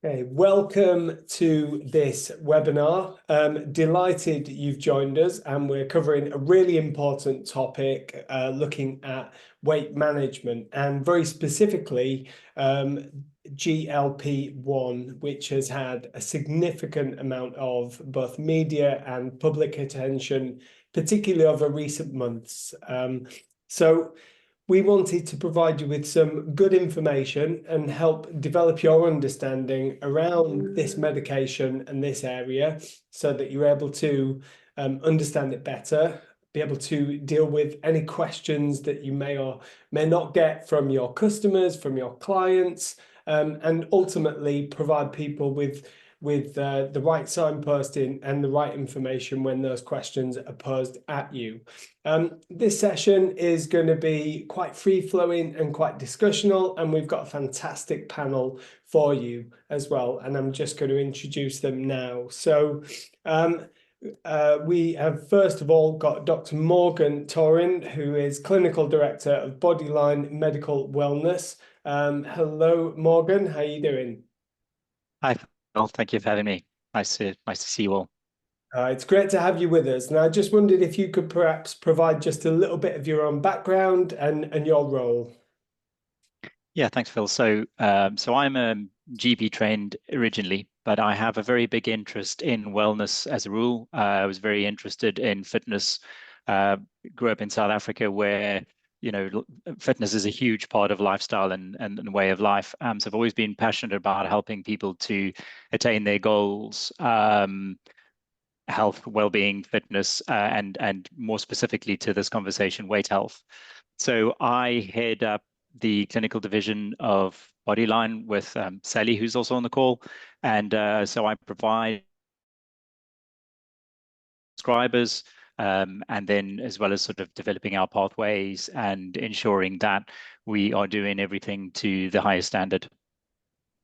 Okay, welcome to this webinar. Delighted you've joined us, and we're covering a really important topic, looking at weight management and very specifically GLP-1, which has had a significant amount of both media and public attention, particularly over recent months. So we wanted to provide you with some good information and help develop your understanding around this medication and this area so that you're able to understand it better, be able to deal with any questions that you may or may not get from your customers, from your clients, and ultimately provide people with the right signposting and the right information when those questions are posed at you. This session is going to be quite free-flowing and quite discussional, and we've got a fantastic panel for you as well, and I'm just going to introduce them now. So we have first of all got Dr. Morgan Torin, who is Clinical Director of Bodyline Medical Wellness. Hello, Morgan, how are you doing? Hi, Phil. Thank you for having me. Nice to see you all. It's great to have you with us. Now, I just wondered if you could perhaps provide just a little bit of your own background and your role. Yeah, thanks, Phil. So I'm a GP trained originally, but I have a very big interest in wellness as a rule. I was very interested in fitness. Grew up in South Africa, where fitness is a huge part of lifestyle and way of life. So I've always been passionate about helping people to attain their goals. Health, well-being, fitness, and more specifically to this conversation, weight health. So I head up the clinical division of Bodyline with Sally, who's also on the call, and so I provide subscribers, and then as well as sort of developing our pathways and ensuring that we are doing everything to the highest standard.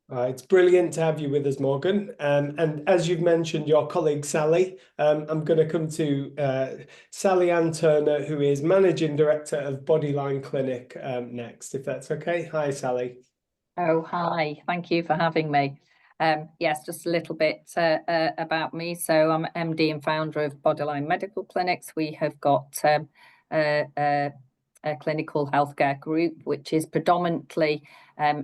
It's brilliant to have you with us, Morgan. And as you've mentioned, your colleague Sally, I'm going to come to Sally Ann Turner, who is Managing Director of Bodyline Clinic, next, if that's okay. Hi, Sally. Oh, hi. Thank you for having me. Yes, just a little bit about me. So I'm MD and founder of Bodyline Medical Clinics. We have got a clinical healthcare group, which is predominantly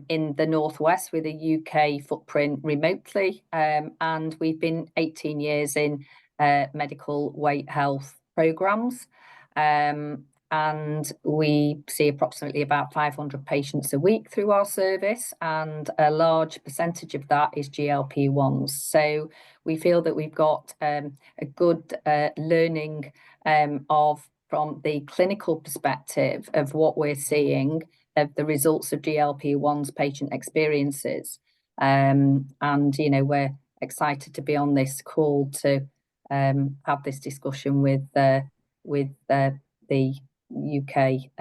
in the Northwest with a UK footprint remotely. And we've been 18 years in medical weight health programs. And we see approximately about 500 patients a week through our service, and a large percentage of that is GLP-1s. So we feel that we've got a good learning from the clinical perspective of what we're seeing of the results of GLP-1s patient experiences. And, we're excited to be on this call to have this discussion with the UK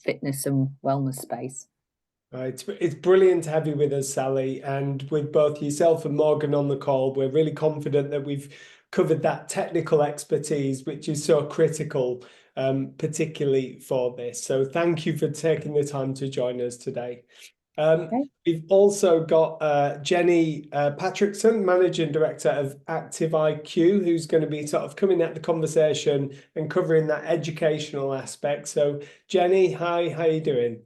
fitness and wellness space. It's brilliant to have you with us, Sally, and with both yourself and Morgan on the call. We're really confident that we've covered that technical expertise, which is so critical, particularly for this. So thank you for taking the time to join us today. Okay. We've also got Jenny Patrickson, Managing Director of Active IQ, who's going to be sort of coming at the conversation and covering that educational aspect. So Jenny, hi, how are you doing?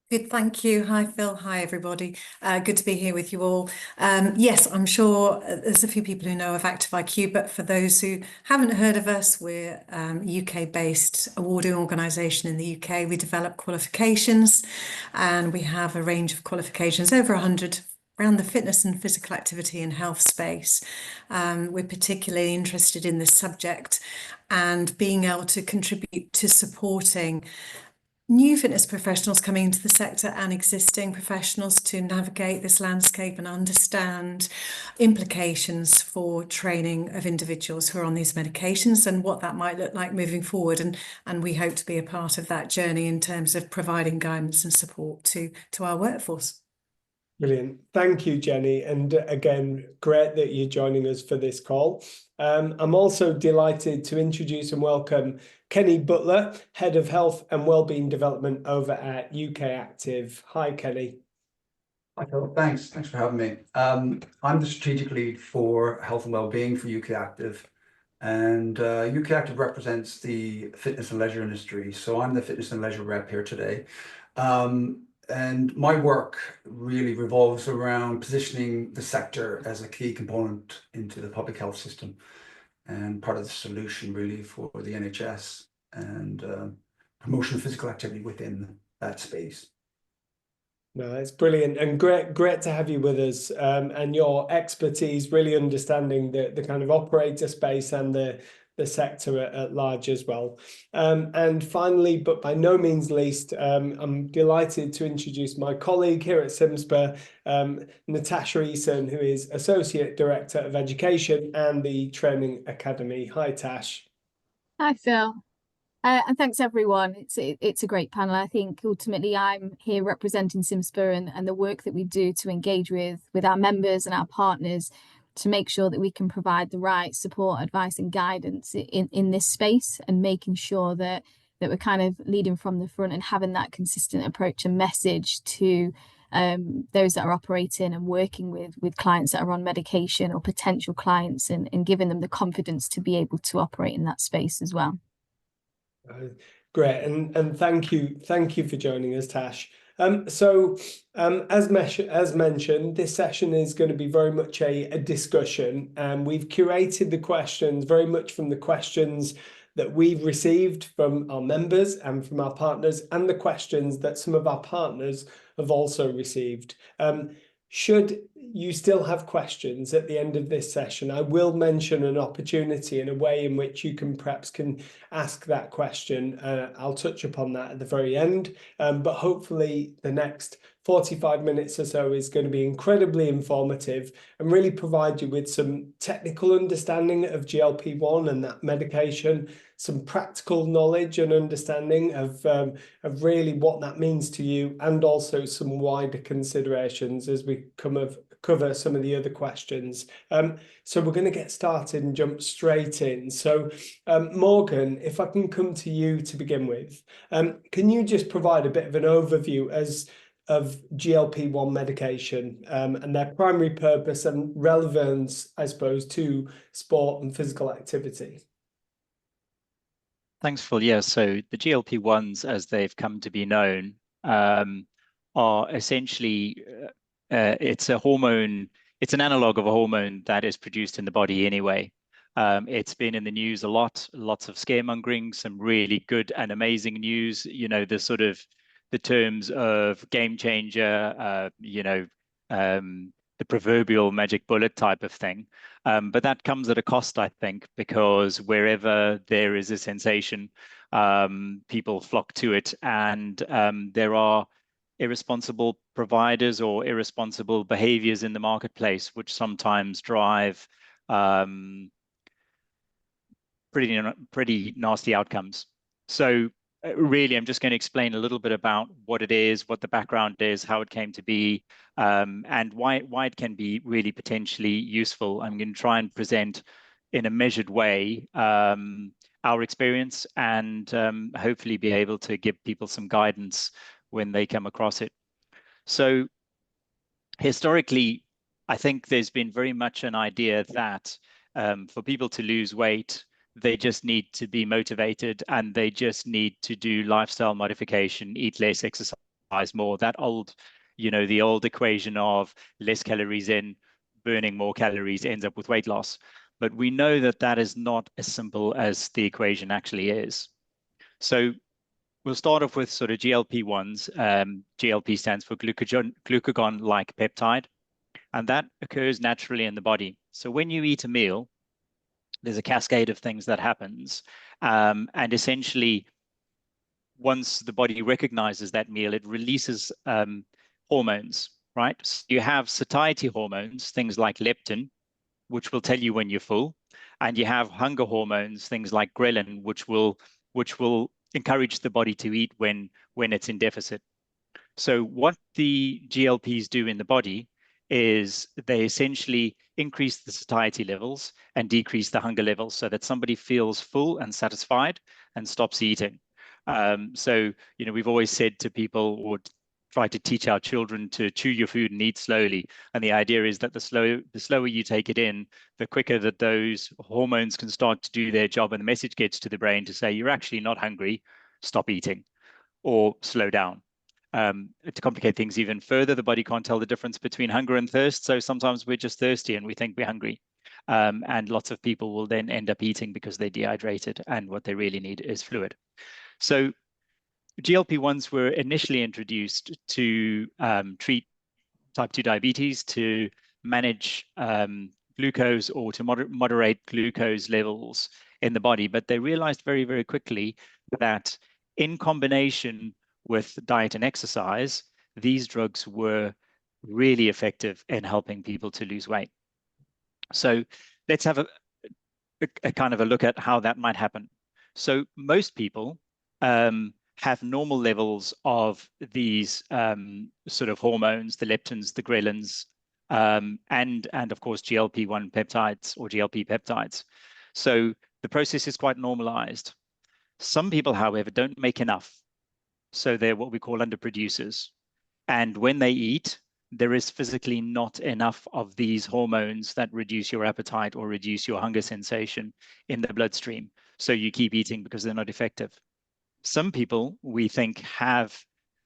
Good, thank you. Hi, Phil. Hi, everybody. Good to be here with you all. Yes, I'm sure there's a few people who know of Active IQ, but for those who haven't heard of us, we're a UK-based awarding organisation in the UK. We develop qualifications, and we have a range of qualifications, over 100, around the fitness and physical activity and health space. We're particularly interested in this subject and being able to contribute to supporting new fitness professionals coming into the sector and existing professionals to navigate this landscape and understand implications for training of individuals who are on these medications and what that might look like moving forward. And we hope to be a part of that journey in terms of providing guidance and support to our workforce. Brilliant. Thank you, Jenny. And again, great that you're joining us for this call. I'm also delighted to introduce and welcome Kenny Butler, Head of Health and Wellbeing Development over at UK Active. Hi, Kenny. Hi, Phil. Thanks for having me. I'm the strategic lead for health and wellbeing for UK Active, and UK Active represents the fitness and leisure industry. So I'm the fitness and leisure rep here today. And my work really revolves around positioning the sector as a key component into the public health system and part of the solution really for the NHS and promotion of physical activity within that space. No, it's brilliant and great to have you with us, and your expertise really understanding the kind of operator space and the sector at large as well. And finally, but by no means least, I'm delighted to introduce my colleague here at CIMSPA, Natasha Eason, who is Associate Director of Education and the Training Academy. Hi, Tash. Hi, Phil. And thanks everyone. It's a great panel. I think ultimately I'm here representing CIMSPA and the work that we do to engage with our members and our partners to make sure that we can provide the right support, advice and guidance in this space, and making sure that we're kind of leading from the front and having that consistent approach and message to those that are operating and working with clients that are on medication or potential clients, and giving them the confidence to be able to operate in that space as well. Great, and thank you for joining us, Tash. As mentioned, this session is going to be very much a discussion, and we've curated the questions very much from the questions that we've received from our members and from our partners, and the questions that some of our partners have also received. Should you still have questions at the end of this session, I will mention an opportunity and a way in which you can ask that question. I'll touch upon that at the very end, but hopefully the next 45 minutes or so is going to be incredibly informative and really provide you with some technical understanding of GLP-1 and that medication, some practical knowledge and understanding of really what that means to you, and also some wider considerations as we cover some of the other questions. So we're going to get started and jump straight in. So Morgan, if I can come to you to begin with, can you just provide a bit of an overview of GLP-1 medication and their primary purpose and relevance, I suppose, to sport and physical activity? Thanks, Phil. Yeah, so the GLP-1s, as they've come to be known, are essentially, it's a hormone, it's an analog of a hormone that is produced in the body anyway. It's been in the news a lot, lots of scaremongering, some really good and amazing news, you know, the terms of game changer, the proverbial magic bullet type of thing. But that comes at a cost, I think, because wherever there is a sensation, people flock to it, and there are irresponsible providers or irresponsible behaviors in the marketplace, which sometimes drive pretty nasty outcomes. So really, I'm just going to explain a little bit about what it is, what the background is, how it came to be, and why it can be really potentially useful. I'm going to try and present in a measured way our experience, and hopefully be able to give people some guidance when they come across it. So historically, I think there's been very much an idea that for people to lose weight, they just need to be motivated, and they just need to do lifestyle modification, eat less, exercise more. That old, the old equation of less calories in, burning more calories ends up with weight loss. But we know that that is not as simple as the equation actually is. So we'll start off with sort of GLP-1s. GLP stands for glucagon-like peptide, and that occurs naturally in the body. So when you eat a meal, there's a cascade of things that happens. And essentially, once the body recognizes that meal, it releases hormones, right? So you have satiety hormones, things like leptin, which will tell you when you're full. And you have hunger hormones, things like ghrelin, which will encourage the body to eat when it's in deficit. So what the GLPs do in the body is they essentially increase the satiety levels and decrease the hunger levels so that somebody feels full and satisfied and stops eating. So, we've always said to people, or try to teach our children to chew your food and eat slowly. And the idea is that the slower you take it in, the quicker that those hormones can start to do their job, and the message gets to the brain to say, you're actually not hungry, stop eating or slow down. To complicate things even further, the body can't tell the difference between hunger and thirst. So sometimes we're just thirsty and we think we're hungry. And lots of people will then end up eating because they're dehydrated, and what they really need is fluid. So GLP-1s were initially introduced to treat type 2 diabetes, to manage glucose, or to moderate glucose levels in the body. But they realized very, very quickly that in combination with diet and exercise, these drugs were really effective in helping people to lose weight. So let's have a kind of a look at how that might happen. So most people have normal levels of these sort of hormones, the leptins, the ghrelins, and of course GLP-1 peptides or GLP peptides. So the process is quite normalized. Some people, however, don't make enough. So they're what we call underproducers. And when they eat, there is physically not enough of these hormones that reduce your appetite or reduce your hunger sensation in the bloodstream. So you keep eating because they're not effective. Some people, we think, have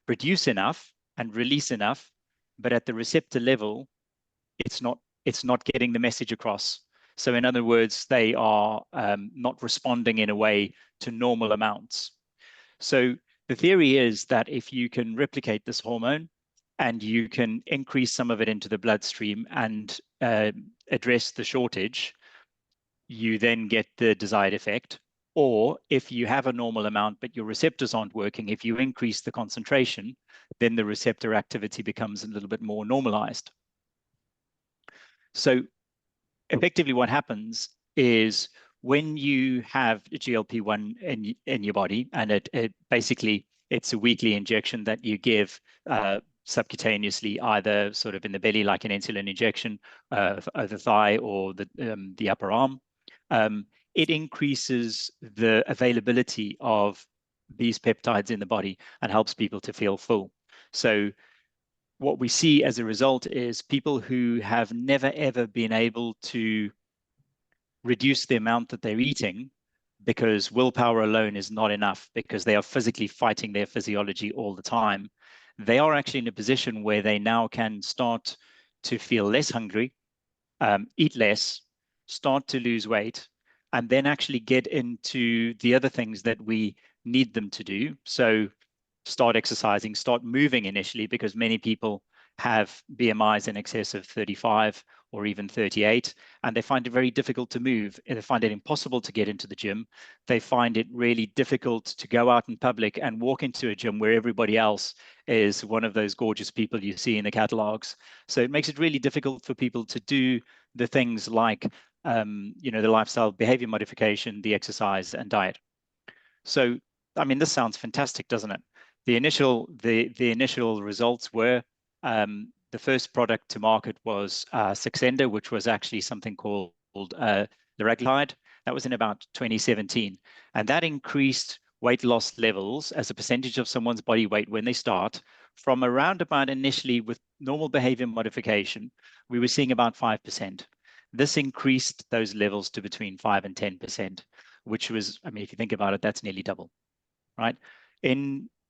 produce enough and release enough, but at the receptor level, it's not getting the message across. So in other words, they are not responding in a way to normal amounts. So the theory is that if you can replicate this hormone and you can increase some of it into the bloodstream and address the shortage, you then get the desired effect. Or if you have a normal amount, but your receptors aren't working, if you increase the concentration, then the receptor activity becomes a little bit more normalized. So effectively what happens is when you have a GLP-1 in your body, and it basically, it's a weekly injection that you give subcutaneously, either sort of in the belly, like an insulin injection, of the thigh or the upper arm, it increases the availability of these peptides in the body and helps people to feel full. So what we see as a result is people who have never, ever been able to reduce the amount that they're eating, because willpower alone is not enough, because they are physically fighting their physiology all the time. They are actually in a position where they now can start to feel less hungry, eat less, start to lose weight, and then actually get into the other things that we need them to do. So start exercising, start moving initially, because many people have BMIs in excess of 35 or even 38, and they find it very difficult to move. They find it impossible to get into the gym. They find it really difficult to go out in public and walk into a gym where everybody else is one of those gorgeous people you see in the catalogs. So it makes it really difficult for people to do the things like the lifestyle behavior modification, the exercise and diet. So, I mean, this sounds fantastic, doesn't it? The initial results were the first product to market was Saxenda, which was actually something called liraglutide. That was in about 2017, and that increased weight loss levels as a percentage of someone's body weight when they start from around about initially with normal behavior modification, we were seeing about 5%. This increased those levels to between 5 and 10%, which was, I mean, if you think about it, that's nearly double, right?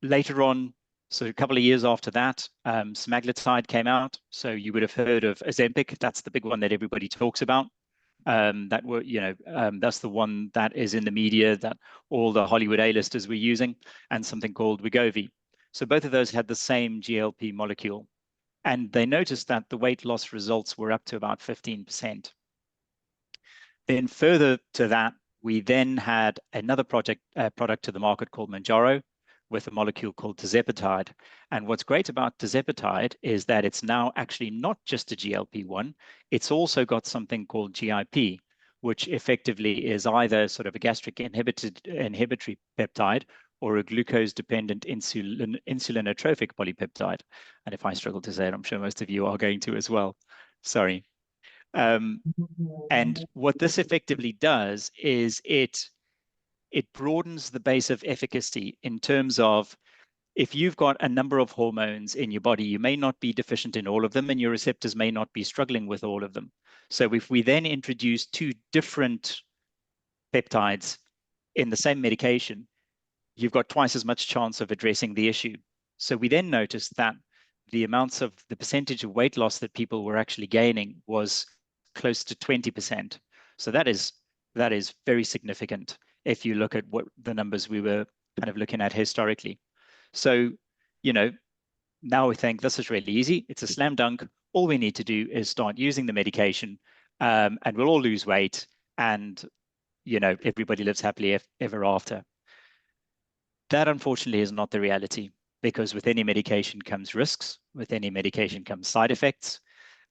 Later on, so a couple of years after that, semaglutide came out. So you would have heard of Ozempic. That's the big one that everybody talks about. That's the one that is in the media that all the Hollywood A-listers were using, and something called Wegovy. So both of those had the same GLP molecule. And they noticed that the weight loss results were up to about 15%. Then further to that, we then had another product to the market called Mounjaro, with a molecule called tirzepatide. And what's great about tirzepatide is that it's now actually not just a GLP-1, it's also got something called GIP, which effectively is either sort of a gastric inhibitory peptide or a glucose-dependent insulinotropic polypeptide. And if I struggle to say it, I'm sure most of you are going to as well. Sorry. And what this effectively does is it broadens the base of efficacy in terms of if you've got a number of hormones in your body, you may not be deficient in all of them, and your receptors may not be struggling with all of them. So if we then introduce 2 different peptides in the same medication, you've got twice as much chance of addressing the issue. So we then noticed that the percentage of weight loss that people were actually gaining was close to 20%. So that is very significant if you look at what the numbers we were kind of looking at historically. So, you know, now we think this is really easy. It's a slam dunk. All we need to do is start using the medication, and we'll all lose weight, and, you know, everybody lives happily ever after. That, unfortunately, is not the reality, because with any medication comes risks, with any medication comes side effects.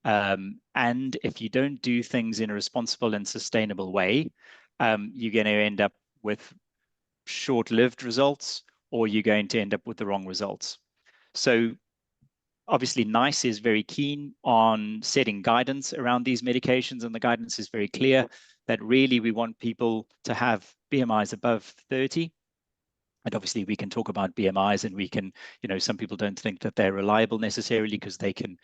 And if you don't do things in a responsible and sustainable way, you're going to end up with short-lived results, or you're going to end up with the wrong results. So obviously, NICE is very keen on setting guidance around these medications, and the guidance is very clear that really we want people to have BMIs above 30. And obviously we can talk about BMIs, and we can, you know, some people don't think that they're reliable necessarily because they can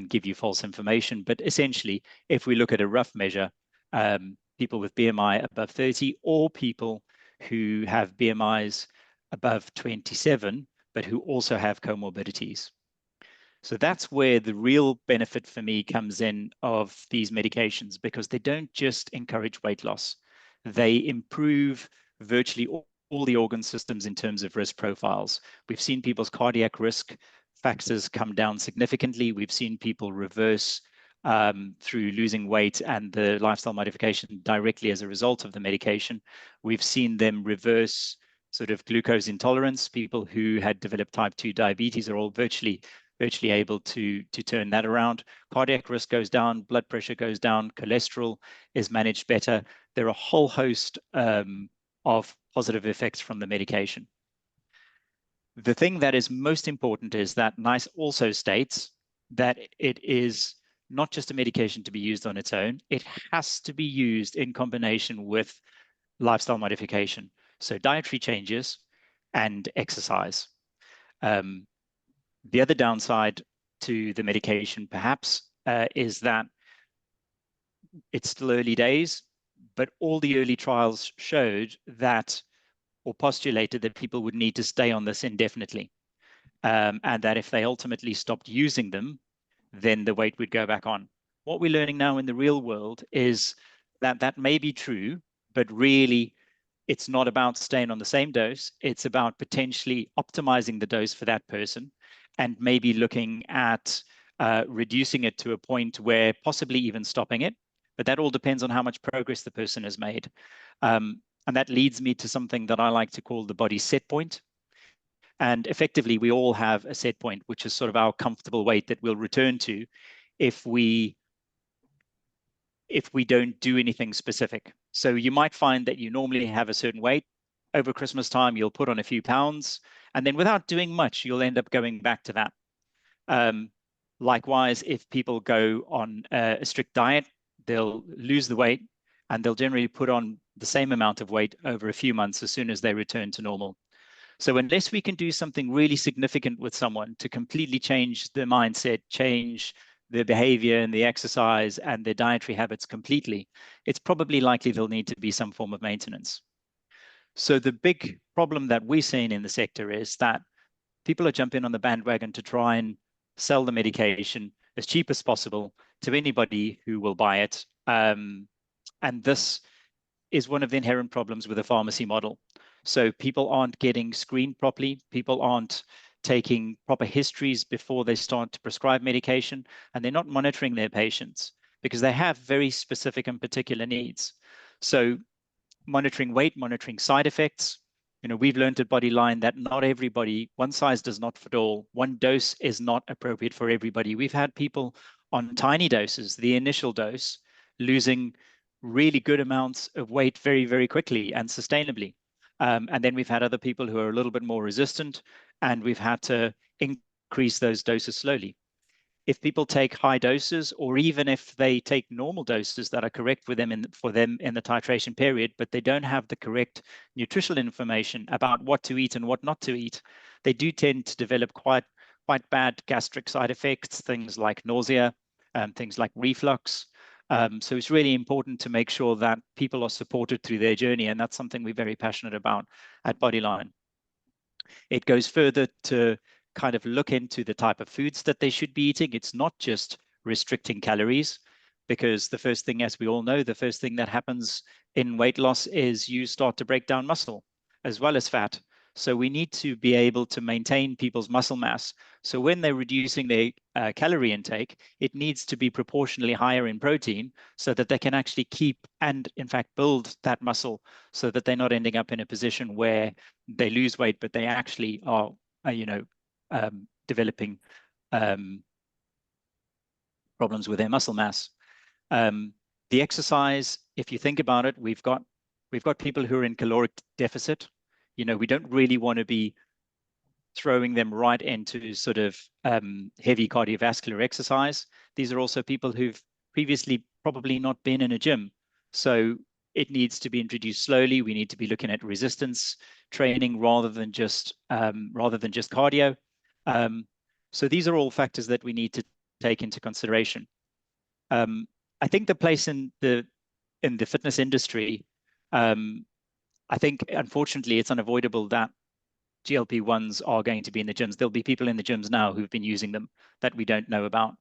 give you false information. But essentially, if we look at a rough measure, people with BMI above 30, or people who have BMIs above 27, but who also have comorbidities. So that's where the real benefit for me comes in of these medications, because they don't just encourage weight loss. They improve virtually all the organ systems in terms of risk profiles. We've seen people's cardiac risk factors come down significantly. We've seen people reverse through losing weight and the lifestyle modification directly as a result of the medication. We've seen them reverse sort of glucose intolerance. People who had developed type 2 diabetes are all virtually able to turn that around. Cardiac risk goes down, blood pressure goes down, cholesterol is managed better. There are a whole host of positive effects from the medication. The thing that is most important is that NICE also states that it is not just a medication to be used on its own. It has to be used in combination with lifestyle modification. So dietary changes and exercise. The other downside to the medication, perhaps, is that it's still early days, but all the early trials showed that, or postulated that, people would need to stay on this indefinitely. And that if they ultimately stopped using them, then the weight would go back on. What we're learning now in the real world is that that may be true, but really it's not about staying on the same dose. It's about potentially optimizing the dose for that person, and maybe looking at reducing it to a point where possibly even stopping it. But that all depends on how much progress the person has made. And that leads me to something that I like to call the body set point. And effectively, we all have a set point, which is sort of our comfortable weight that we'll return to if we don't do anything specific. So you might find that you normally have a certain weight. Over Christmas time, you'll put on a few pounds, and then without doing much, you'll end up going back to that. Likewise, if people go on a strict diet, they'll lose the weight, and they'll generally put on the same amount of weight over a few months as soon as they return to normal. So unless we can do something really significant with someone to completely change their mindset, change their behavior and the exercise and their dietary habits completely, it's probably likely there'll need to be some form of maintenance. So the big problem that we're seeing in the sector is that people are jumping on the bandwagon to try and sell the medication as cheap as possible to anybody who will buy it. And this is one of the inherent problems with the pharmacy model. So people aren't getting screened properly. People aren't taking proper histories before they start to prescribe medication, and they're not monitoring their patients because they have very specific and particular needs. So monitoring weight, monitoring side effects. You know, we've learned at Bodyline that not everybody, one size does not fit all. One dose is not appropriate for everybody. We've had people on tiny doses, the initial dose, losing really good amounts of weight very, very quickly and sustainably. And then we've had other people who are a little bit more resistant, and we've had to increase those doses slowly. if people take high doses, or even if they take normal doses that are correct for them in the titration period, but they don't have the correct nutritional information about what to eat and what not to eat, they do tend to develop quite bad gastric side effects, things like nausea, things like reflux. So it's really important to make sure that people are supported through their journey, and that's something we're very passionate about at Bodyline. It goes further to kind of look into the type of foods that they should be eating. It's not just restricting calories, because the first thing, as we all know, the first thing that happens in weight loss is you start to break down muscle as well as fat. So we need to be able to maintain people's muscle mass. So when they're reducing their calorie intake, it needs to be proportionally higher in protein so that they can actually keep and in fact build that muscle, so that they're not ending up in a position where they lose weight, but they actually are, developing problems with their muscle mass. The exercise, if you think about it, we've got people who are in caloric deficit. We don't really want to be throwing them right into sort of heavy cardiovascular exercise. These are also people who've previously probably not been in a gym. So it needs to be introduced slowly. We need to be looking at resistance training rather than just cardio. So these are all factors that we need to take into consideration. I think the place in the fitness industry, I think unfortunately it's unavoidable that GLP-1s are going to be in the gyms. There'll be people in the gyms now who've been using them that we don't know about.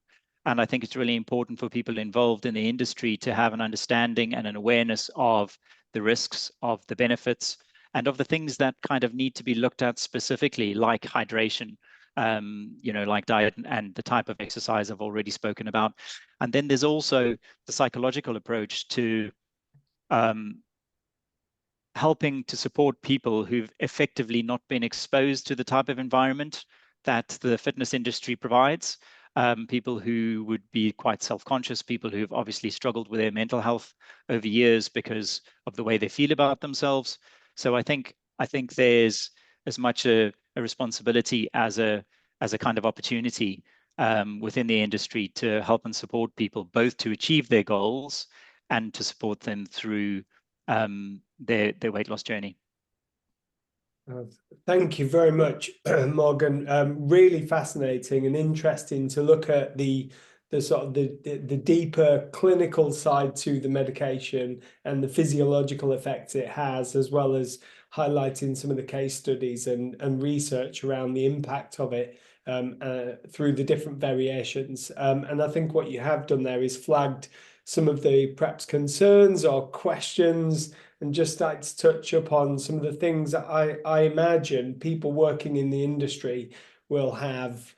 And I think it's really important for people involved in the industry to have an understanding and an awareness of the risks, of the benefits, and of the things that kind of need to be looked at specifically, like hydration, like diet and the type of exercise I've already spoken about. And then there's also the psychological approach to helping to support people who've effectively not been exposed to the type of environment that the fitness industry provides. People who would be quite self-conscious, people who've obviously struggled with their mental health over years because of the way they feel about themselves. So I think there's as much a responsibility as a kind of opportunity within the industry to help and support people, both to achieve their goals and to support them through their weight loss journey. Thank you very much, Morgan. Really fascinating and interesting to look at the sort of the deeper clinical side to the medication and the physiological effects it has, as well as highlighting some of the case studies and research around the impact of it through the different variations. And I think what you have done there is flagged some of the perhaps concerns or questions, and just like to touch upon some of the things that I imagine people working in the industry will have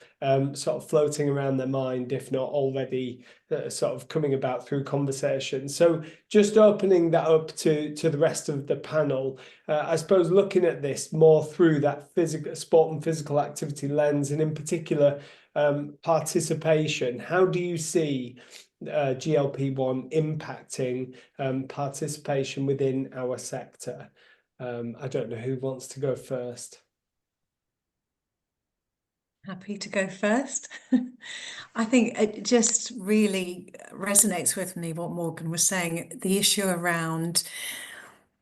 sort of floating around their mind, if not already sort of coming about through conversation. So just opening that up to the rest of the panel, I suppose looking at this more through that physical sport and physical activity lens, and in particular participation. How do you see GLP-1 impacting participation within our sector? I don't know who wants to go first. Happy to go first. I think it just really resonates with me what Morgan was saying, the issue around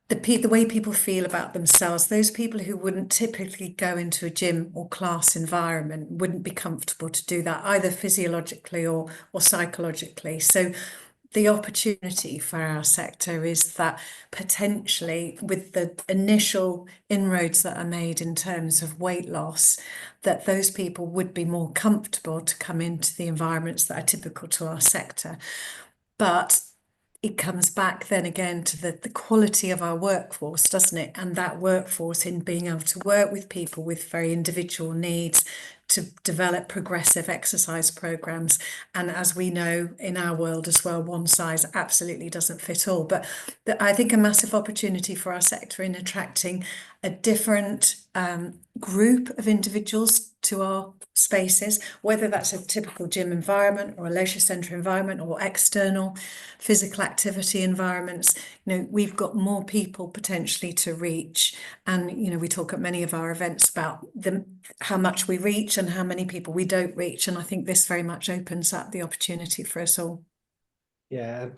the way people feel about themselves. Those people who wouldn't typically go into a gym or class environment wouldn't be comfortable to do that, either physiologically or psychologically. So the opportunity for our sector is that potentially with the initial inroads that are made in terms of weight loss, that those people would be more comfortable to come into the environments that are typical to our sector. But it comes back then again to the quality of our workforce, doesn't it? And that workforce in being able to work with people with very individual needs, to develop progressive exercise programs. And as we know in our world as well, one size absolutely doesn't fit all. But I think a massive opportunity for our sector in attracting a different group of individuals to our spaces, whether that's a typical gym environment or a leisure centre environment or external physical activity environments. You know, we've got more people potentially to reach, and you know, we talk at many of our events about how much we reach and how many people we don't reach, and I think this very much opens up the opportunity for us all. Yeah,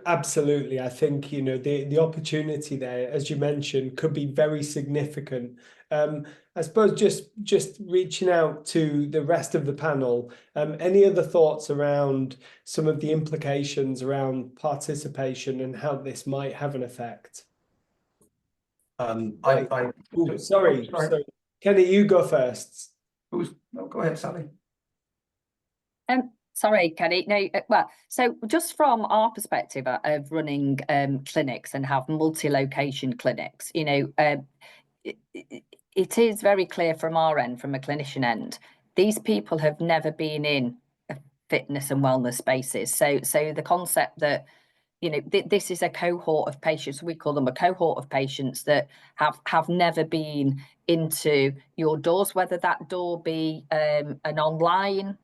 absolutely. I think, you know, the opportunity there, as you mentioned, could be very significant. I suppose just reaching out to the rest of the panel, any other thoughts around some of the implications around participation and how this might have an effect? Sorry. Kenny, you go first. Go ahead, Sally. Sorry, Kenny. No, well, so just from our perspective of running clinics and have multi-location clinics, you know, it is very clear from our end, from a clinician end, these people have never been in a fitness and wellness spaces. So the concept that, you know, this is a cohort of patients, we call them a cohort of patients that have never been into your doors, whether that door be an online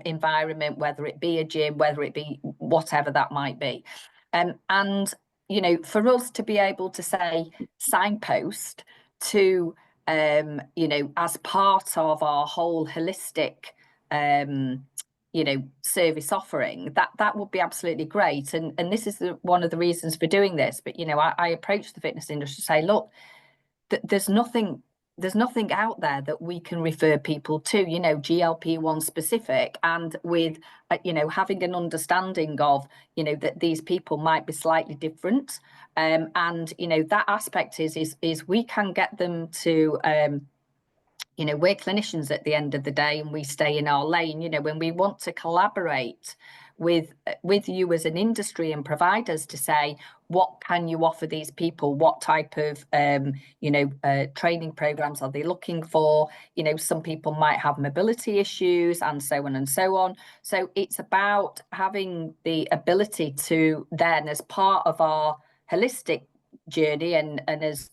environment, whether it be a gym, whether it be whatever that might be. And, you know, for us to be able to say signpost to, you know, as part of our whole holistic, you know, service offering, that would be absolutely great. And this is one of the reasons for doing this. But, you know, I approach the fitness industry to say, look, there's nothing out there that we can refer people to, you know, GLP-1 specific, and with, you know, having an understanding of, you know, that these people might be slightly different. And, you know, that aspect is we can get them to, you know, we're clinicians at the end of the day, and we stay in our lane. You know, when we want to collaborate with you as an industry and providers to say, what can you offer these people? What type of, you know, training programs are they looking for? You know, some people might have mobility issues and so on and so on. So it's about having the ability to then, as part of our holistic journey and as,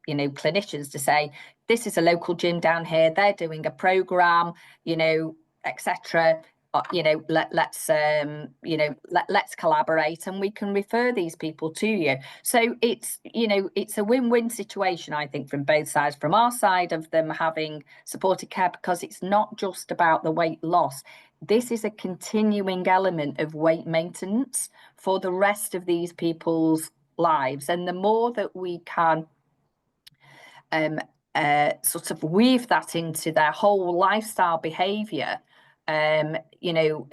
you know, clinicians, to say, this is a local gym down here, they're doing a program, you know, etc. You know, let's you know, let's collaborate, and we can refer these people to you. So it's, you know, it's a win-win situation, I think, from both sides. From our side of them having supported care, because it's not just about the weight loss. This is a continuing element of weight maintenance for the rest of these people's lives, and the more that we can sort of weave that into their whole lifestyle behavior, you know,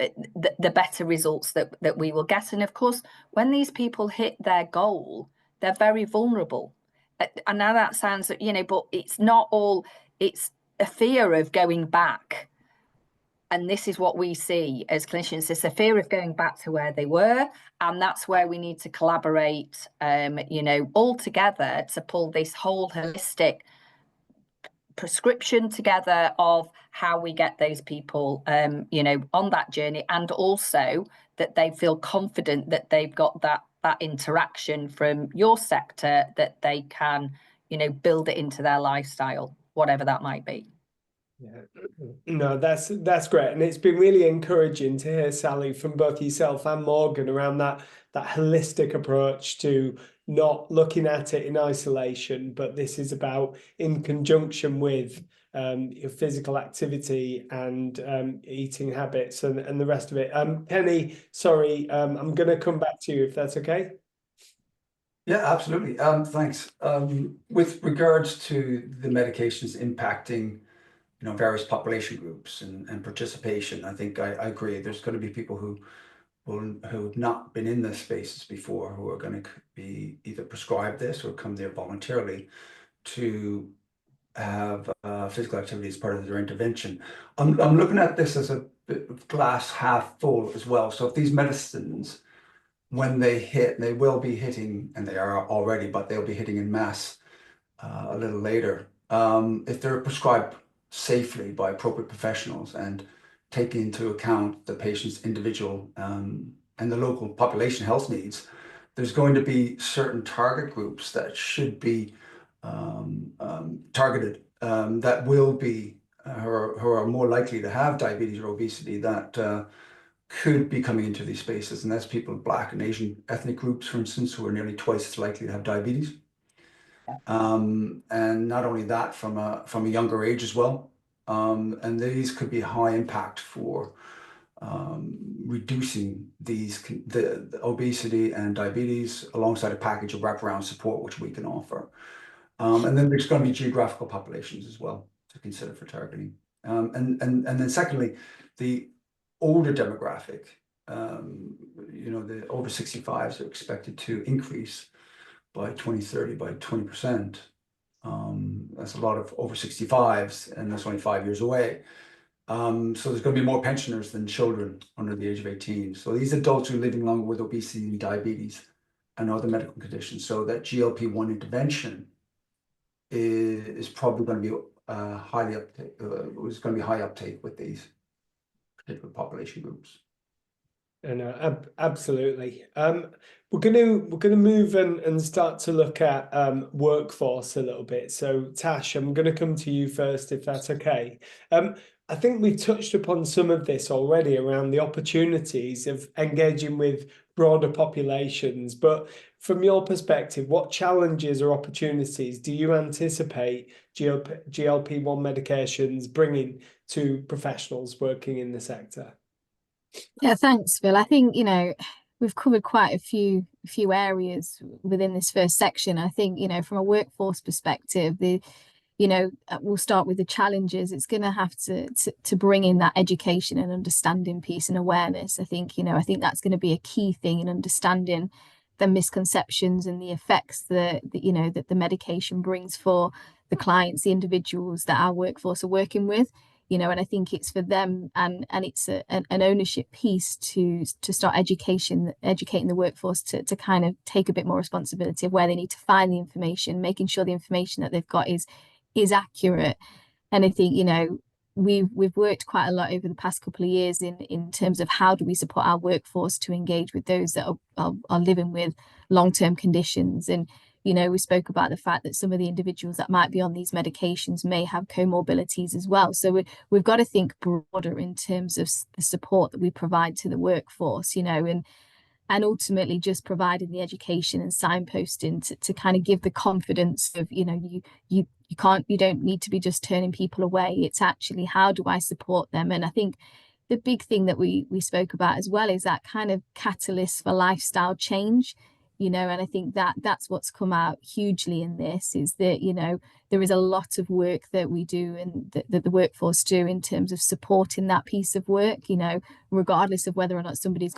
the better results that we will get. And of course, when these people hit their goal, they're very vulnerable. And now that sounds, you know, but it's not all, it's a fear of going back. And this is what we see as clinicians, it's a fear of going back to where they were. And that's where we need to collaborate, you know, all together to pull this whole holistic prescription together of how we get those people, you know, on that journey, and also that they feel confident that they've got that interaction from your sector, that they can, you know, build it into their lifestyle, whatever that might be. Yeah, no, that's great, and it's been really encouraging to hear, Sally, from both yourself and Morgan around that holistic approach to not looking at it in isolation, but this is about in conjunction with your physical activity and eating habits and the rest of it. Penny, sorry, I'm going to come back to you if that's okay. Yeah, absolutely. Thanks. With regards to the medications impacting, you know, various population groups and participation, I think I agree. There's going to be people who have not been in this spaces before, who are going to be either prescribed this or come there voluntarily to have physical activity as part of their intervention. I'm looking at this as a glass half full as well. So if these medicines, when they hit, they will be hitting, and they are already, but they'll be hitting in mass a little later. If they're prescribed safely by appropriate professionals and taking into account the patient's individual and the local population health needs, there's going to be certain target groups that should be targeted, that will be who are more likely to have diabetes or obesity, that could be coming into these spaces, and that's people of Black and Asian ethnic groups, for instance, who are nearly twice as likely to have diabetes. And not only that, from a younger age as well. And these could be high impact for reducing the obesity and diabetes, alongside a package of wraparound support which we can offer. And then there's going to be geographical populations as well to consider for targeting. And then secondly, the older demographic, the over 65s are expected to increase by 2030 by 20%. That's a lot of over 65s, and that's only 5 years away. So there's going to be more pensioners than children under the age of 18. So these adults are living longer with obesity and diabetes and other medical conditions. So that GLP-1 intervention is probably going to be high uptake with these particular population groups. And absolutely. We're gonna move and start to look at workforce a little bit. So Tash, I'm gonna come to you first, if that's okay. I think we've touched upon some of this already around the opportunities of engaging with broader populations, but from your perspective, what challenges or opportunities do you anticipate GLP-1 medications bringing to professionals working in the sector? Yeah, thanks, Phil. I think, we've covered quite a few areas within this first section. I think, from a workforce perspective, we'll start with the challenges. It's going to have to bring in that education and understanding piece and awareness. I think that's going to be a key thing in understanding the misconceptions and the effects that the medication brings for the clients, the individuals that our workforce are working with. And I think it's for them, and it's an ownership piece to start educating the workforce to kind of take a bit more responsibility of where they need to find the information, making sure the information that they've got is accurate. And I think, we've worked quite a lot over the past couple of years in terms of how do we support our workforce to engage with those that are living with long-term conditions. And we spoke about the fact that some of the individuals that might be on these medications may have comorbidities as well. So we've got to think broader in terms of the support that we provide to the workforce, and ultimately just providing the education and signposting to kind of give the confidence of, you don't need to be just turning people away. It's actually, how do I support them? And I think the big thing that we spoke about as well is that kind of catalyst for lifestyle change. And I think that's what's come out hugely in this, is that, there is a lot of work that we do and that the workforce do in terms of supporting that piece of work, regardless of whether or not somebody's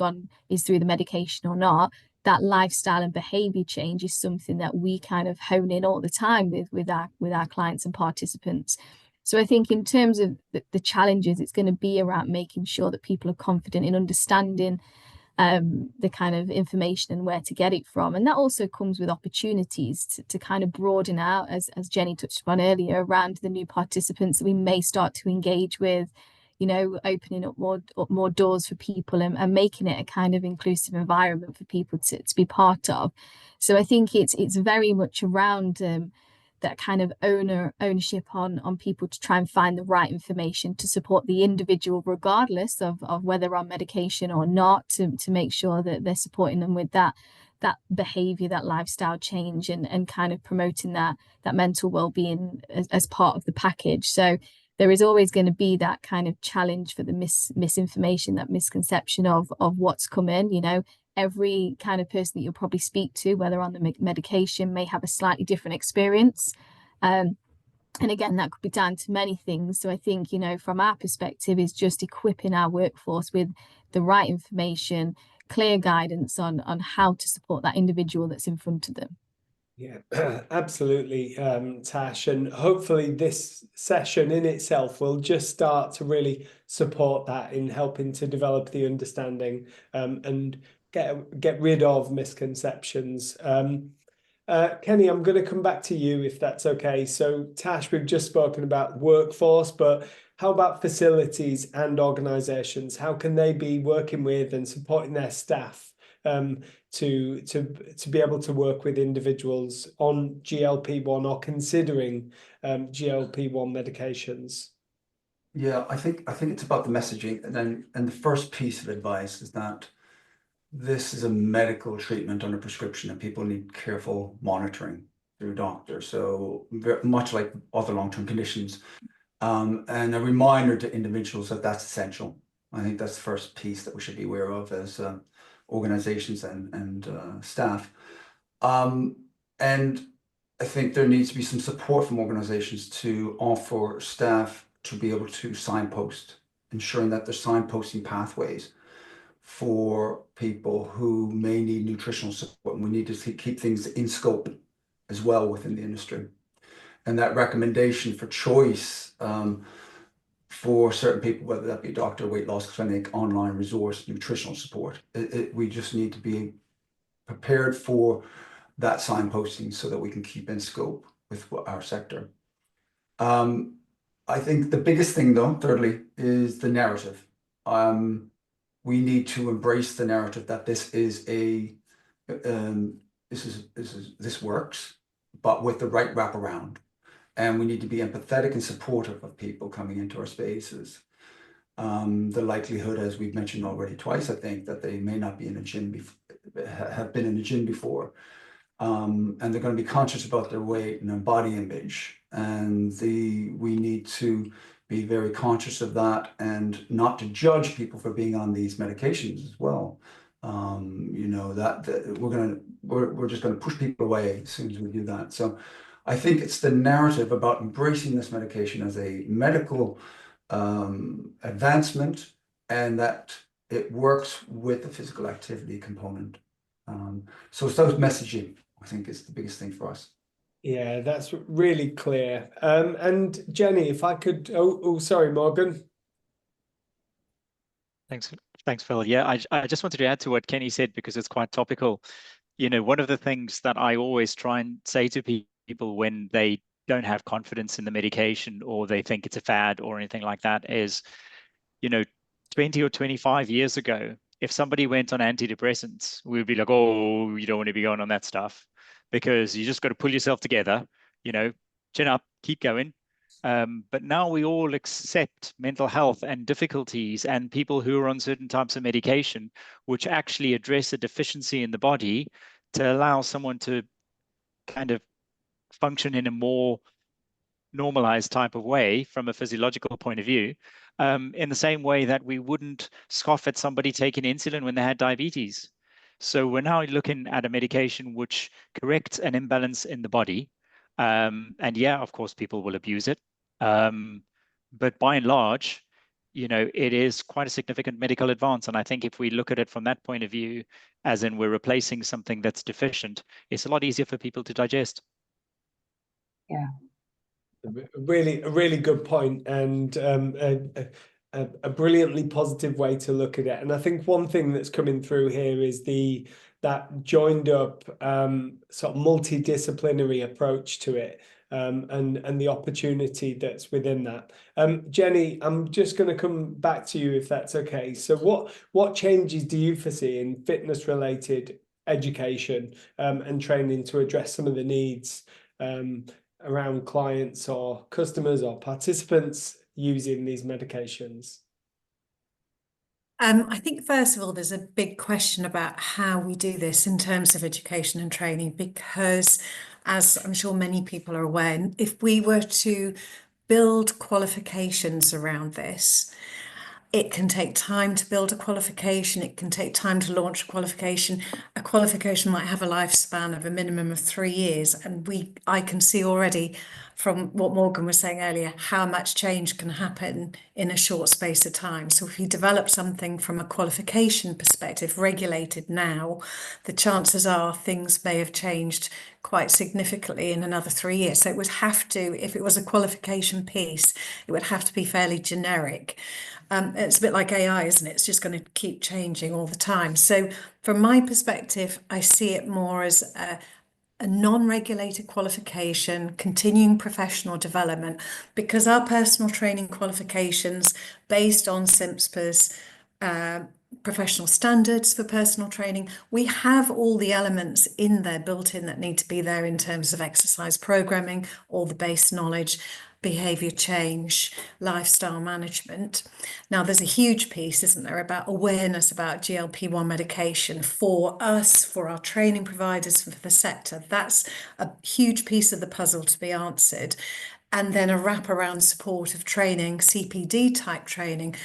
is through the medication or not. That lifestyle and behavior change is something that we kind of hone in all the time with our clients and participants. So I think in terms of the challenges, it's going to be around making sure that people are confident in understanding the kind of information and where to get it from. And that also comes with opportunities to kind of broaden out, as Jenny touched upon earlier, around the new participants that we may start to engage with, opening up more doors for people and making it a kind of inclusive environment for people to be part of. So I think it's very much around that kind of ownership on people to try and find the right information to support the individual, regardless of whether on medication or not, to make sure that they're supporting them with that behavior, that lifestyle change, and kind of promoting that mental well-being as part of the package. So there is always going to be that kind of challenge for the misinformation, that misconception of what's come in. Every kind of person that you'll probably speak to, whether on the medication, may have a slightly different experience. And again, that could be down to many things. So I think, from our perspective, is just equipping our workforce with the right information, clear guidance on how to support that individual that's in front of them. Yeah, absolutely, Tash. And hopefully this session in itself will just start to really support that in helping to develop the understanding and get rid of misconceptions. Kenny, I'm going to come back to you if that's okay. So Tash, we've just spoken about workforce, but how about facilities and organizations? How can they be working with and supporting their staff to be able to work with individuals on GLP-1 or considering GLP-1 medications? Yeah, I think it's about the messaging, and the first piece of advice is that this is a medical treatment under prescription, and people need careful monitoring through doctors. So very much like other long-term conditions, and a reminder to individuals that that's essential. I think that's the first piece that we should be aware of as organizations and staff. And I think there needs to be some support from organizations to offer staff to be able to signpost, ensuring that there's signposting pathways for people who may need nutritional support. And we need to keep things in scope as well within the industry. And that recommendation for choice for certain people, whether that be doctor, weight loss clinic, online resource, nutritional support, we just need to be prepared for that signposting so that we can keep in scope with our sector. I think the biggest thing, though, thirdly, is the narrative. We need to embrace the narrative that this is this works, but with the right wraparound. And we need to be empathetic and supportive of people coming into our spaces. The likelihood, as we've mentioned already twice, I think, that they may not be in a gym have been in a gym before. And they're going to be conscious about their weight and their body image. And we need to be very conscious of that and not to judge people for being on these medications as well. You know, that we're just going to push people away as soon as we do that. So I think it's the narrative about embracing this medication as a medical advancement, and that it works with the physical activity component. So it's those messaging, I think, is the biggest thing for us. Yeah, that's really clear. And Jenny, if I could, sorry, Morgan. Thanks, Phil. Yeah, I just wanted to add to what Kenny said because it's quite topical. You know, one of the things that I always try and say to people when they don't have confidence in the medication or they think it's a fad or anything like that is, you know, 20 or 25 years ago, if somebody went on antidepressants, we would be like, oh, you don't want to be going on that stuff because you just got to pull yourself together, you know, chin up, keep going. But now we all accept mental health and difficulties and people who are on certain types of medication, which actually address a deficiency in the body to allow someone to kind of function in a more normalized type of way from a physiological point of view, in the same way that we wouldn't scoff at somebody taking insulin when they had diabetes. So we're now looking at a medication which corrects an imbalance in the body. And yeah, of course, people will abuse it. But by and large, you know, it is quite a significant medical advance. And I think if we look at it from that point of view, as in we're replacing something that's deficient, it's a lot easier for people to digest. Yeah. A really good point, and a brilliantly positive way to look at it. And I think one thing that's coming through here is that joined up sort of multidisciplinary approach to it, and the opportunity that's within that. Jenny, I'm just going to come back to you if that's okay. So what changes do you foresee in fitness related education and training to address some of the needs around clients or customers or participants using these medications? I think, first of all, there's a big question about how we do this in terms of education and training, because, as I'm sure many people are aware, if we were to build qualifications around this, it can take time to build a qualification. It can take time to launch a qualification. A qualification might have a lifespan of a minimum of 3 years. And I can see already from what Morgan was saying earlier, how much change can happen in a short space of time. So if you develop something from a qualification perspective, regulated now, the chances are things may have changed quite significantly in another 3 years. So it would have to, if it was a qualification piece, it would have to be fairly generic. It's a bit like AI, isn't it? It's just going to keep changing all the time. So from my perspective, I see it more as a non-regulated qualification, continuing professional development, because our personal training qualifications based on CIMSPA's professional standards for personal training. We have all the elements in there built in that need to be there in terms of exercise programming, all the base knowledge, behavior change, lifestyle management. Now, there's a huge piece, isn't there, about awareness about GLP-1 medication for us, for our training providers, for the sector. That's a huge piece of the puzzle to be answered. And then a wraparound support of training, CPD type training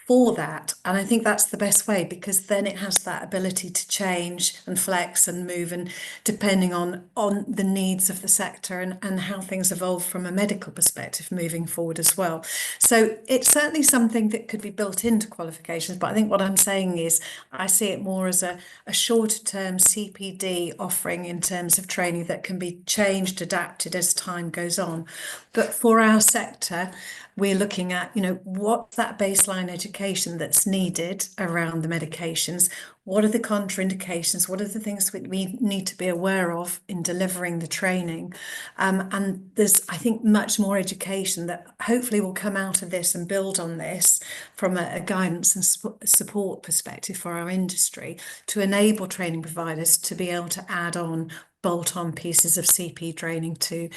for that. And I think that's the best way, because then it has that ability to change and flex and move, and depending on the needs of the sector and how things evolve from a medical perspective moving forward as well. So it's certainly something that could be built into qualifications, but I think what I'm saying is I see it more as a shorter term CPD offering in terms of training that can be changed, adapted as time goes on. But for our sector, we're looking at, what's that baseline education that's needed around the medications? What are the contraindications? What are the things we need to be aware of in delivering the training? And there's, I think, much more education that hopefully will come out of this and build on this from a guidance and support perspective for our industry, to enable training providers to be able to add on bolt-on pieces of CPD training to,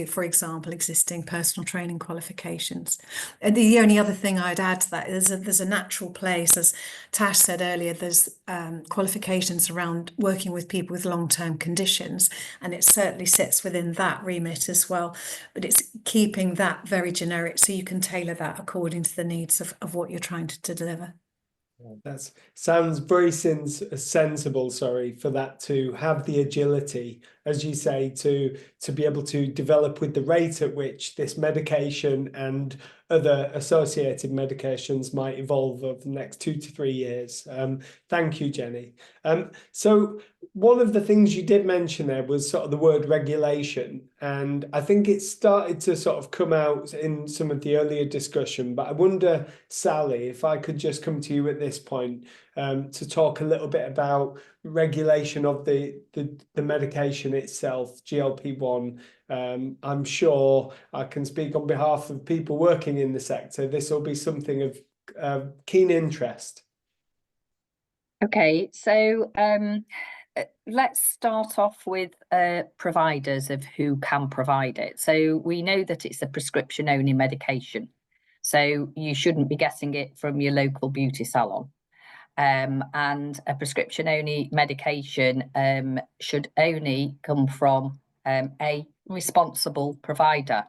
for example, existing personal training qualifications. And the only other thing I'd add to that is there's a natural place, as Tash said earlier, there's qualifications around working with people with long-term conditions, and it certainly sits within that remit as well. But it's keeping that very generic, so you can tailor that according to the needs of what you're trying to deliver. That sounds very sensible, for that to have the agility, as you say, to be able to develop with the rate at which this medication and other associated medications might evolve over the next 2 to 3 years. Thank you, Jenny. So one of the things you did mention there was sort of the word regulation, and I think it started to sort of come out in some of the earlier discussion, but I wonder, Sally, if I could just come to you at this point to talk a little bit about regulation of the medication itself, GLP-1. I'm sure I can speak on behalf of people working in the sector. This will be something of keen interest. Okay, so let's start off with providers of who can provide it. So we know that it's a prescription-only medication, so you shouldn't be getting it from your local beauty salon. And a prescription-only medication should only come from a responsible provider.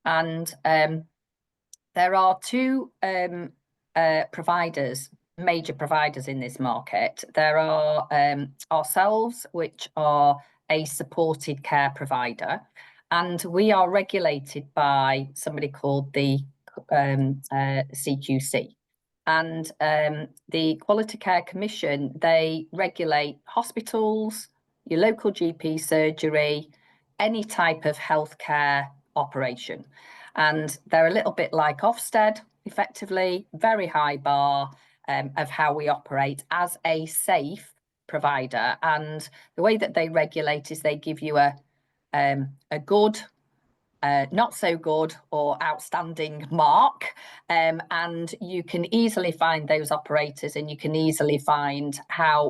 And there are two major providers in this market. There are ourselves, which are a supported care provider, and we are regulated by somebody called the CQC. And the Quality Care Commission, they regulate hospitals, your local GP surgery, any type of healthcare operation. And they're a little bit like Ofsted, effectively, very high bar of how we operate as a safe provider. And the way that they regulate is they give you a good, not so good, or outstanding mark, and you can easily find those operators, and you can easily find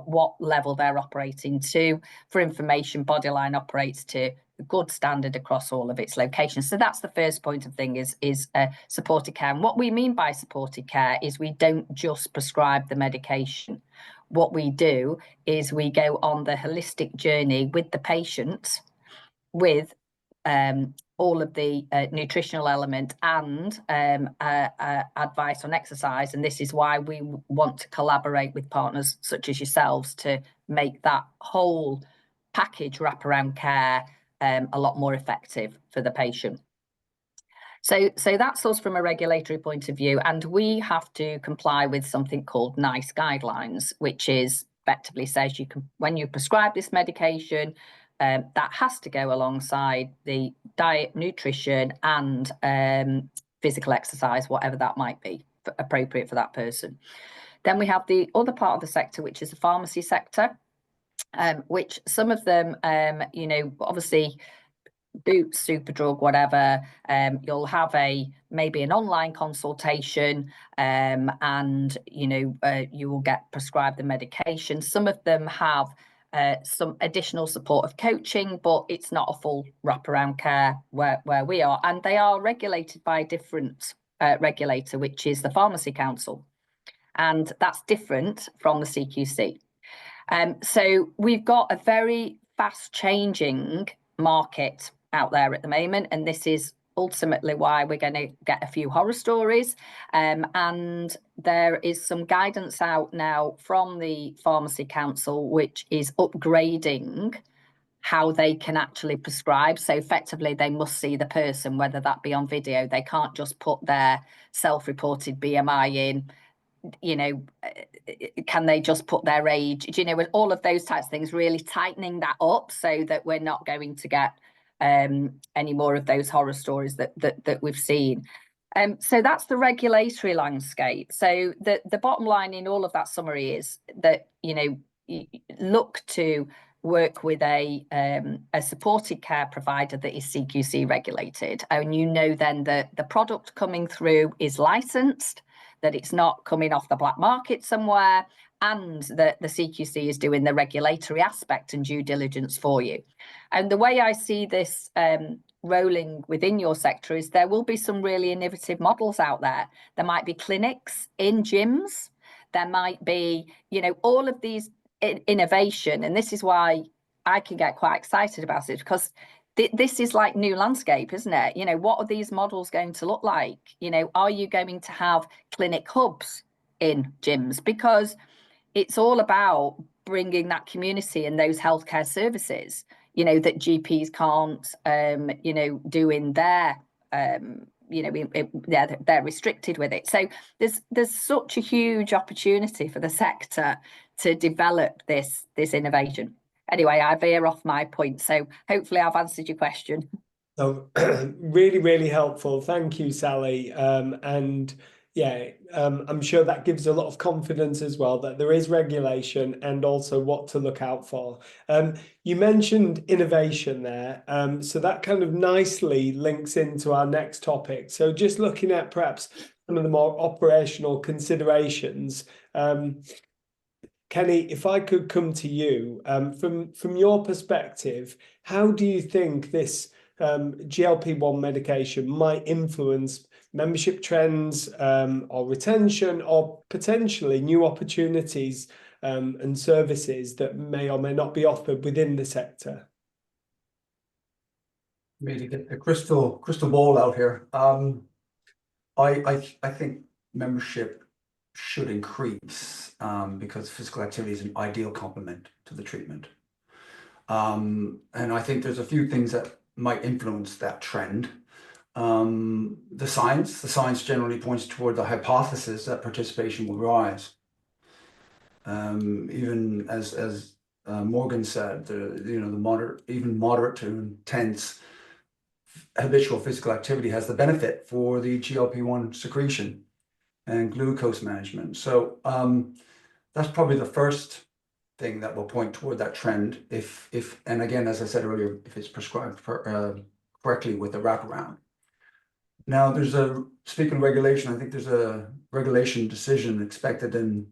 what level they're operating to. For information, Bodyline operates to a good standard across all of its locations. So that's the first point of thing, is supported care. And what we mean by supported care is we don't just prescribe the medication. What we do is we go on the holistic journey with the patient, with all of the nutritional element and advice on exercise. And this is why we want to collaborate with partners such as yourselves to make that whole package wraparound care a lot more effective for the patient. So that's us from a regulatory point of view, and we have to comply with something called NICE guidelines, which is effectively says you can, when you prescribe this medication, that has to go alongside the diet, nutrition, and physical exercise, whatever that might be appropriate for that person. Then we have the other part of the sector, which is the pharmacy sector, which some of them, obviously Boots, Superdrug, whatever. You'll have maybe an online consultation, and you will get prescribed the medication. Some of them have some additional supportive coaching, but it's not a full wraparound care where we are, and they are regulated by a different regulator, which is the Pharmacy Council, and that's different from the CQC. So we've got a very fast changing market out there at the moment, and this is ultimately why we're going to get a few horror stories. And there is some guidance out now from the Pharmacy Council, which is upgrading how they can actually prescribe. So effectively, they must see the person, whether that be on video. They can't just put their self-reported BMI in. Can they just put their age? With all of those types of things, really tightening that up so that we're not going to get any more of those horror stories that we've seen. So that's the regulatory landscape. So the bottom line in all of that summary is that look to work with a supported care provider that is CQC regulated, and then that the product coming through is licensed, that it's not coming off the black market somewhere, and that the CQC is doing the regulatory aspect and due diligence for you. And the way I see this rolling within your sector is there will be some really innovative models out there. There might be clinics in gyms. There might be, all of these innovation. And this is why I can get quite excited about it, because this is like new landscape, isn't it? What are these models going to look like? Are you going to have clinic hubs in gyms? Because it's all about bringing that community and those healthcare services, that GPs can't, do in their, they're restricted with it. So there's such a huge opportunity for the sector to develop this innovation. Anyway, I veer off my point, so hopefully I've answered your question. So really, really helpful. Thank you, Sally. And yeah, I'm sure that gives a lot of confidence as well that there is regulation and also what to look out for. You mentioned innovation there, so that kind of nicely links into our next topic. So just looking at perhaps some of the more operational considerations. Kenny, if I could come to you, from your perspective, how do you think this GLP-1 medication might influence membership trends, or retention, or potentially new opportunities and services that may or may not be offered within the sector? Maybe get a crystal ball out here. I think membership should increase because physical activity is an ideal complement to the treatment. And I think there's a few things that might influence that trend. The science generally points toward the hypothesis that participation will rise. Even as Morgan said, the moderate to intense habitual physical activity has the benefit for the GLP-1 secretion and glucose management. So that's probably the first thing that will point toward that trend. And again, as I said earlier, if it's prescribed correctly with the wraparound. Now, speaking of regulation, I think there's a regulation decision expected in,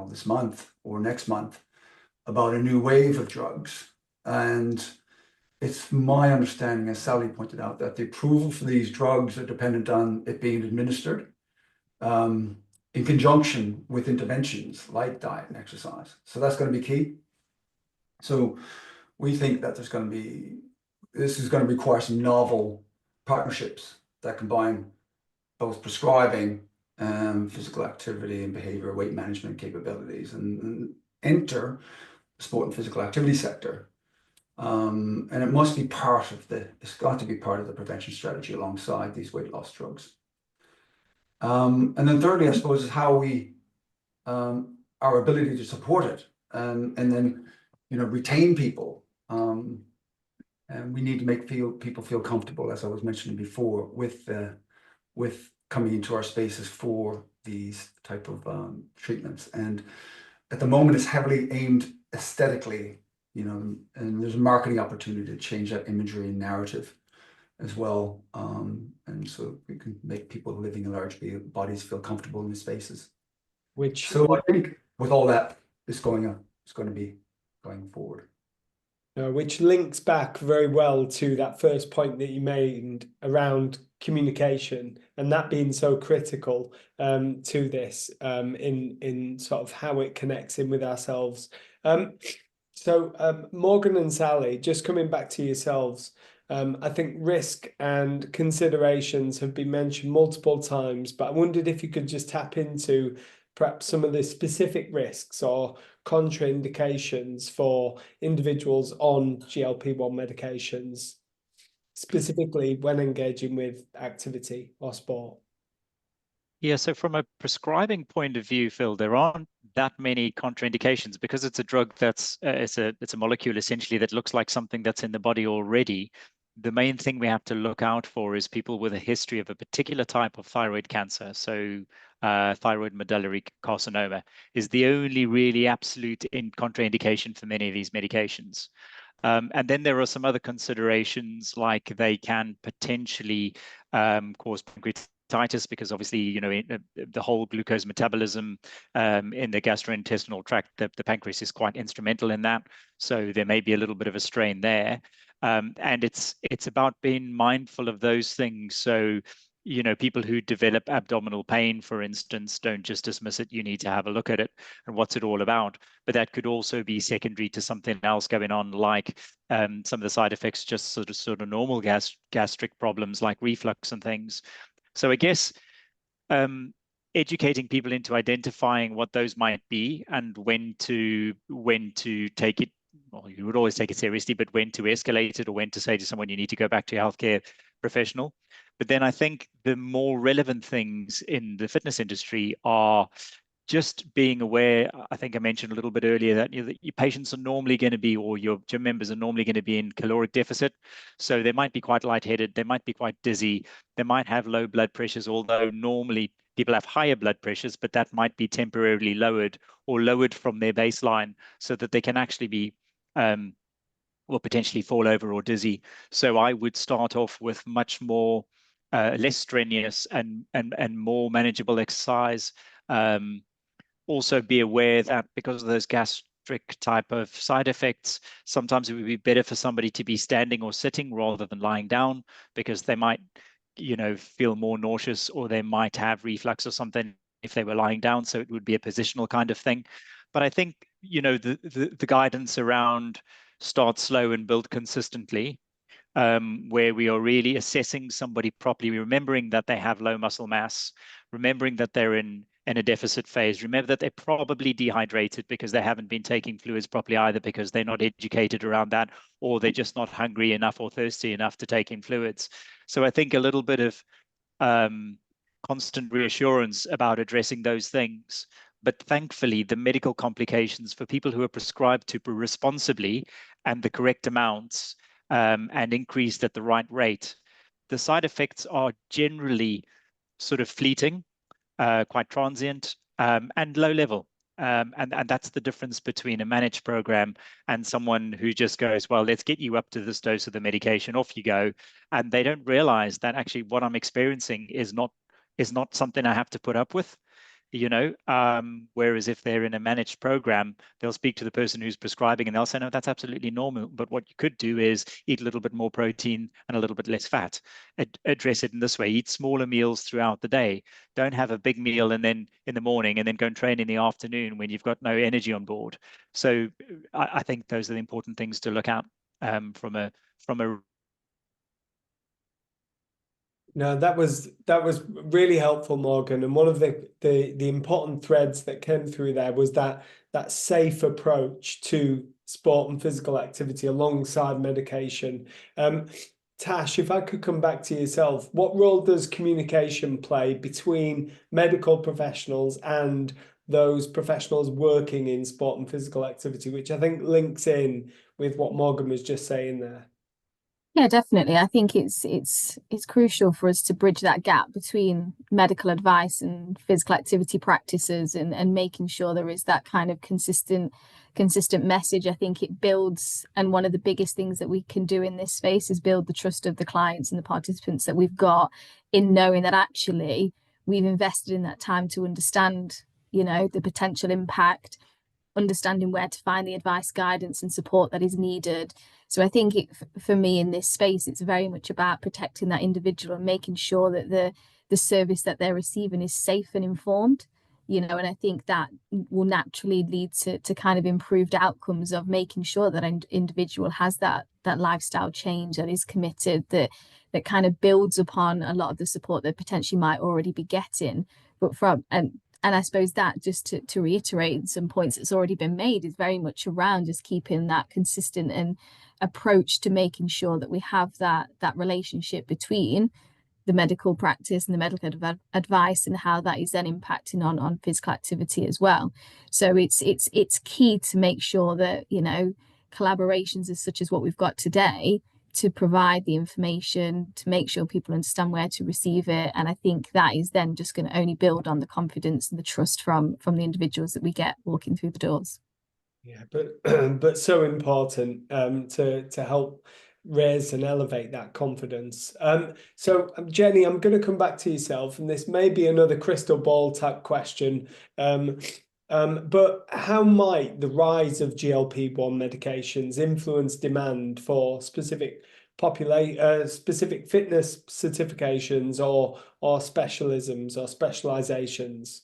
this month or next month about a new wave of drugs. And it's my understanding, as Sally pointed out, that the approval for these drugs are dependent on it being administered in conjunction with interventions like diet and exercise. So that's going to be key. So we think that this is going to require some novel partnerships that combine both prescribing, physical activity and behavior, weight management capabilities, and enter the sport and physical activity sector. And it must be it's got to be part of the prevention strategy alongside these weight loss drugs. And then thirdly, I suppose, is how our ability to support it and then, retain people. And we need to make people feel comfortable, as I was mentioning before, with coming into our spaces for these type of treatments. And at the moment, it's heavily aimed aesthetically, and there's a marketing opportunity to change that imagery and narrative. as well. And so we can make people living in large bodies feel comfortable in the spaces. Which So I think with all that is going on, it's going to be going forward. which links back very well to that first point that you made around communication, and that being so critical to this in sort of how it connects in with ourselves. So Morgan and Sally, just coming back to yourselves, I think risk and considerations have been mentioned multiple times, but I wondered if you could just tap into perhaps some of the specific risks or contraindications for individuals on GLP-1 medications, specifically when engaging with activity or sport. Yeah, so from a prescribing point of view, Phil, there aren't that many contraindications because it's a drug that's it's a molecule essentially that looks like something that's in the body already. The main thing we have to look out for is people with a history of a particular type of thyroid cancer. So thyroid medullary carcinoma is the only really absolute contraindication for many of these medications. And then there are some other considerations, like they can potentially cause pancreatitis, because obviously, you know, the whole glucose metabolism in the gastrointestinal tract, the pancreas is quite instrumental in that. So there may be a little bit of a strain there. And it's about being mindful of those things. So, you know, people who develop abdominal pain, for instance, don't just dismiss it. You need to have a look at it and what's it all about. But that could also be secondary to something else going on, like some of the side effects, just sort of normal gastric problems like reflux and things. So I guess educating people into identifying what those might be and when to take it. Well, you would always take it seriously, but when to escalate it or when to say to someone, you need to go back to your healthcare professional. But then I think the more relevant things in the fitness industry are just being aware. I think I mentioned a little bit earlier that, you know, your patients are normally going to be, or your gym members are normally going to be in caloric deficit. So they might be quite lightheaded, they might be quite dizzy, they might have low blood pressures, although normally people have higher blood pressures, but that might be temporarily lowered or lowered from their baseline so that they can actually be or potentially fall over or dizzy. So I would start off with much more less strenuous and more manageable exercise. Also be aware that because of those gastric type of side effects, sometimes it would be better for somebody to be standing or sitting rather than lying down, because they might, you know, feel more nauseous, or they might have reflux or something if they were lying down. So it would be a positional kind of thing. But I think, you know, the guidance around start slow and build consistently, where we are really assessing somebody properly, remembering that they have low muscle mass, remembering that they're in a deficit phase, remember that they're probably dehydrated because they haven't been taking fluids properly either, because they're not educated around that, or they're just not hungry enough or thirsty enough to take in fluids. So I think a little bit of constant reassurance about addressing those things. But thankfully, the medical complications for people who are prescribed to responsibly and the correct amounts and increased at the right rate, the side effects are generally sort of fleeting, quite transient, and low level. And that's the difference between a managed program and someone who just goes, well, let's get you up to this dose of the medication, off you go. And they don't realize that actually what I'm experiencing is not something I have to put up with. You know, whereas if they're in a managed program, they'll speak to the person who's prescribing and they'll say, no, that's absolutely normal. But what you could do is eat a little bit more protein and a little bit less fat. Address it in this way. Eat smaller meals throughout the day. Don't have a big meal and then in the morning and then go and train in the afternoon when you've got no energy on board. So I think those are the important things to look at from a No, that was really helpful, Morgan. And one of the important threads that came through there was that safe approach to sport and physical activity alongside medication. Tash, if I could come back to yourself, what role does communication play between medical professionals and those professionals working in sport and physical activity, which I think links in with what Morgan was just saying there? Yeah, definitely. I think it's crucial for us to bridge that gap between medical advice and physical activity practices, and making sure there is that kind of consistent message. I think it builds, and one of the biggest things that we can do in this space is build the trust of the clients and the participants that we've got, in knowing that actually we've invested in that time to understand, the potential impact, understanding where to find the advice, guidance, and support that is needed. So I think for me in this space, it's very much about protecting that individual and making sure that the service that they're receiving is safe and informed. And I think that will naturally lead to kind of improved outcomes of making sure that an individual has that lifestyle change, that is committed, that kind of builds upon a lot of the support that potentially might already be getting. But and I suppose that, just to reiterate some points that's already been made, is very much around just keeping that consistent and approach to making sure that we have that relationship between the medical practice and the medical advice, and how that is then impacting on physical activity as well. So it's key to make sure that, collaborations as such as what we've got today, to provide the information, to make sure people understand where to receive it. And I think that is then just going to only build on the confidence and the trust from the individuals that we get walking through the doors. Yeah, but so important to help raise and elevate that confidence. So Jenny, I'm going to come back to yourself, and this may be another crystal ball type question. But how might the rise of GLP-1 medications influence demand for specific specific fitness certifications or specialisms or specializations?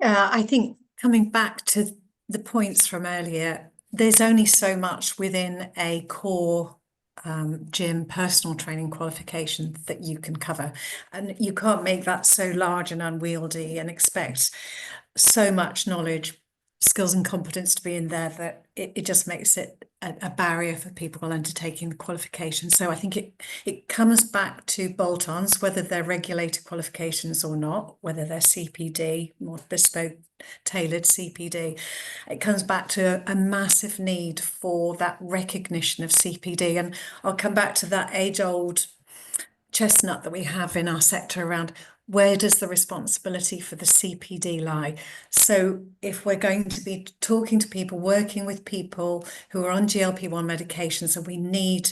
I think, coming back to the points from earlier, there's only so much within a core gym personal training qualification that you can cover, and you can't make that so large and unwieldy and expect so much knowledge, skills and competence to be in there that it just makes it a barrier for people undertaking the qualification. So I think it comes back to bolt-ons, whether they're regulated qualifications or not, whether they're CPD, more bespoke tailored CPD. It comes back to a massive need for that recognition of CPD. And I'll come back to that age-old chestnut that we have in our sector around, where does the responsibility for the CPD lie? So if we're going to be talking to people, working with people who are on GLP-1 medications, and we need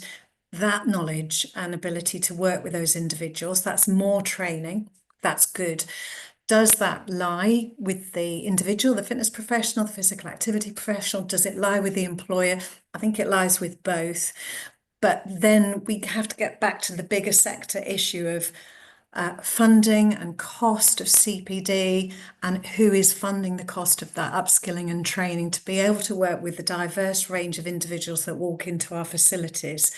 that knowledge and ability to work with those individuals, that's more training, that's good. Does that lie with the individual, the fitness professional, the physical activity professional? Does it lie with the employer? I think it lies with both. But then we have to get back to the bigger sector issue of funding and cost of CPD, and who is funding the cost of that upskilling and training to be able to work with the diverse range of individuals that walk into our facilities.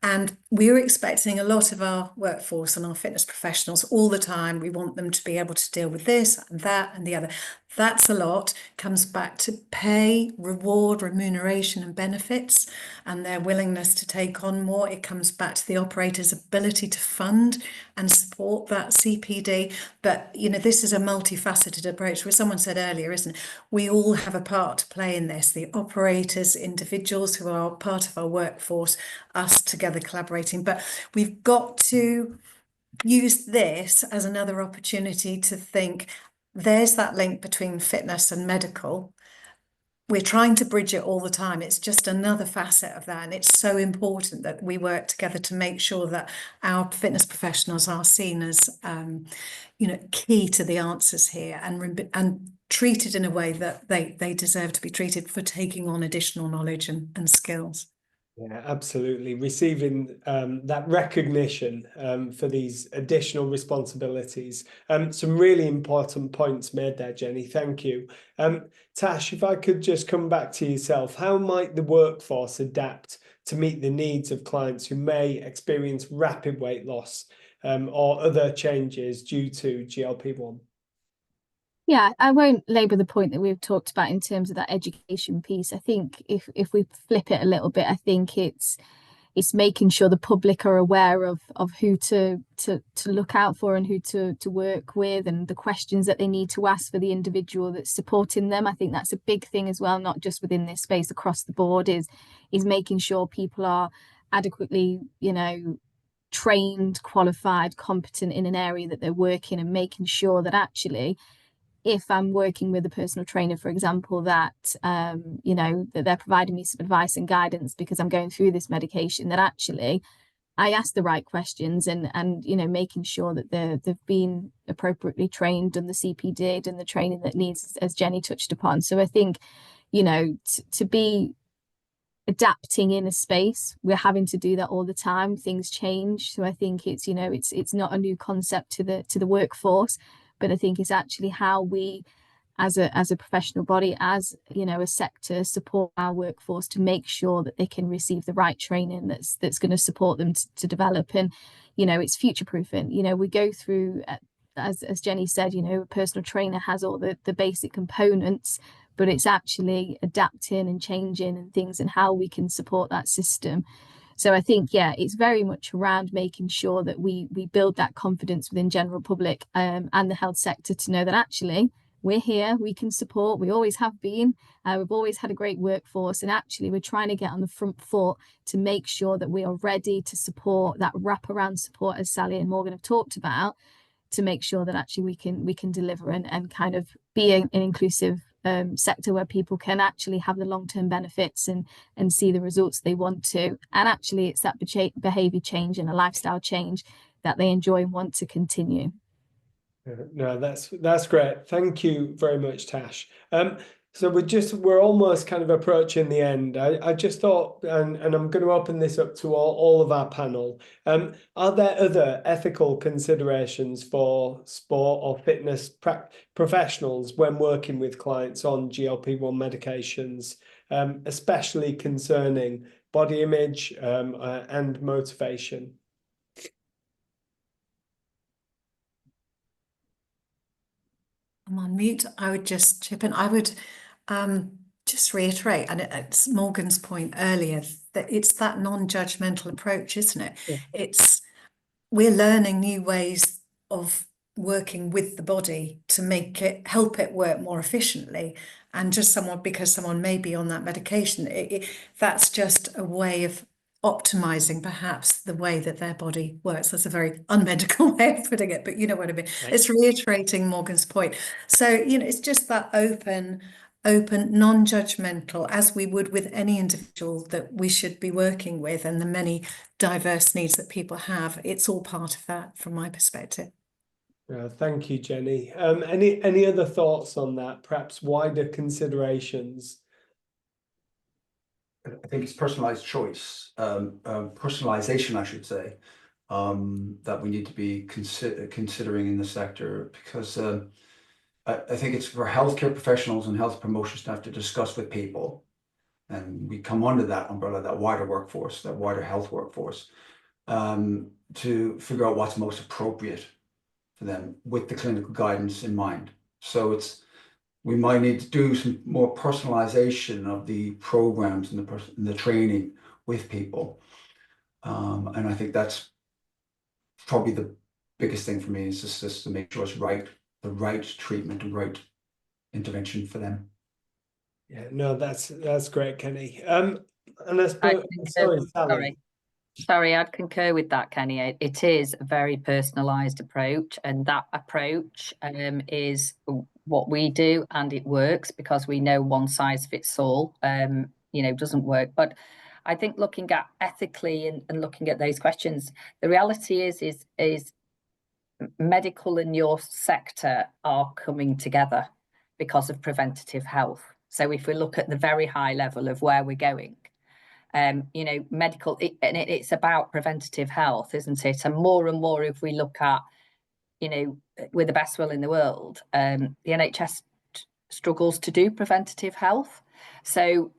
And we're expecting a lot of our workforce and our fitness professionals all the time. We want them to be able to deal with this and that and the other. That's a lot. Comes back to pay, reward, remuneration and benefits, and their willingness to take on more. It comes back to the operator's ability to fund and support that CPD. But, this is a multifaceted approach, where someone said earlier, isn't it? We all have a part to play in this. The operators, individuals who are part of our workforce, us together collaborating. But we've got to use this as another opportunity to think, there's that link between fitness and medical. We're trying to bridge it all the time. It's just another facet of that. And it's so important that we work together to make sure that our fitness professionals are seen as, key to the answers here, and treated in a way that they deserve to be treated for taking on additional knowledge and skills. Yeah, absolutely. Receiving that recognition for these additional responsibilities. Some really important points made there, Jenny. Thank you. Tash, if I could just come back to yourself, how might the workforce adapt to meet the needs of clients who may experience rapid weight loss or other changes due to GLP-1? Yeah, I won't labour the point that we've talked about in terms of that education piece. I think if we flip it a little bit, I think it's making sure the public are aware of who to look out for and who to work with, and the questions that they need to ask for the individual that's supporting them. I think that's a big thing as well, not just within this space, across the board, is making sure people are adequately, you know, trained, qualified, competent in an area that they're working, and making sure that actually, if I'm working with a personal trainer, for example, that you know, that they're providing me some advice and guidance because I'm going through this medication, that actually I ask the right questions, and you know, making sure that they've been appropriately trained, and the CPD and the training that needs, as Jenny touched upon. So I think, you know, to be adapting in a space, we're having to do that all the time. Things change, so I think it's, you know, it's not a new concept to the workforce, but I think it's actually how we, as a professional body, as, you know, a sector, support our workforce to make sure that they can receive the right training that's going to support them to develop. And, you know, it's future proofing. You know, we go through, as Jenny said, you know, a personal trainer has all the basic components, but it's actually adapting and changing and things, and how we can support that system. So I think, yeah, it's very much around making sure that we build that confidence within general public and the health sector to know that actually we're here, we can support, we always have been, we've always had a great workforce, and actually we're trying to get on the front foot to make sure that we are ready to support that wraparound support, as Sally and Morgan have talked about, to make sure that actually we can deliver and kind of be an inclusive sector where people can actually have the long-term benefits and see the results they want to. And actually it's that behavior change and a lifestyle change that they enjoy and want to continue. No, that's great. Thank you very much, Tash. So we're almost kind of approaching the end. I just thought, and I'm going to open this up to all of our panel. Are there other ethical considerations for sport or fitness professionals when working with clients on GLP-1 medications, especially concerning body image and motivation? I'm on mute. I would just chip in. I would just reiterate, and it's Morgan's point earlier, that it's that non-judgmental approach, isn't it? Yeah. We're learning new ways of working with the body to help it work more efficiently. And just because someone may be on that medication, that's just a way of optimizing perhaps the way that their body works. That's a very unmedical way of putting it, but you know what I mean. Right. It's reiterating Morgan's point. So, you know, it's just that open, non-judgmental, as we would with any individual that we should be working with, and the many diverse needs that people have. It's all part of that from my perspective. Thank you, Jenny. Any other thoughts on that? Perhaps wider considerations? I think it's personalized choice, personalization, I should say, that we need to be considering in the sector, because I think it's for healthcare professionals and health promotion staff to discuss with people, and we come under that umbrella, that wider workforce, that wider health workforce, to figure out what's most appropriate for them with the clinical guidance in mind. So we might need to do some more personalization of the programs and the training with people. And I think that's probably the biggest thing for me, is just to make sure it's the right treatment and right intervention for them. Yeah, no, that's great, Kenny. And I suppose, sorry, Sally. Sorry, I'd concur with that, Kenny. It is a very personalised approach, and that approach is what we do, and it works because we know one size fits all, you know, doesn't work. But I think looking at ethically and looking at those questions, the reality is medical and your sector are coming together because of preventative health. So if we look at the very high level of where we're going, you know, medical, it's about preventative health, isn't it? And more if we look at, you know, with the best will in the world, the NHS struggles to do preventative health. So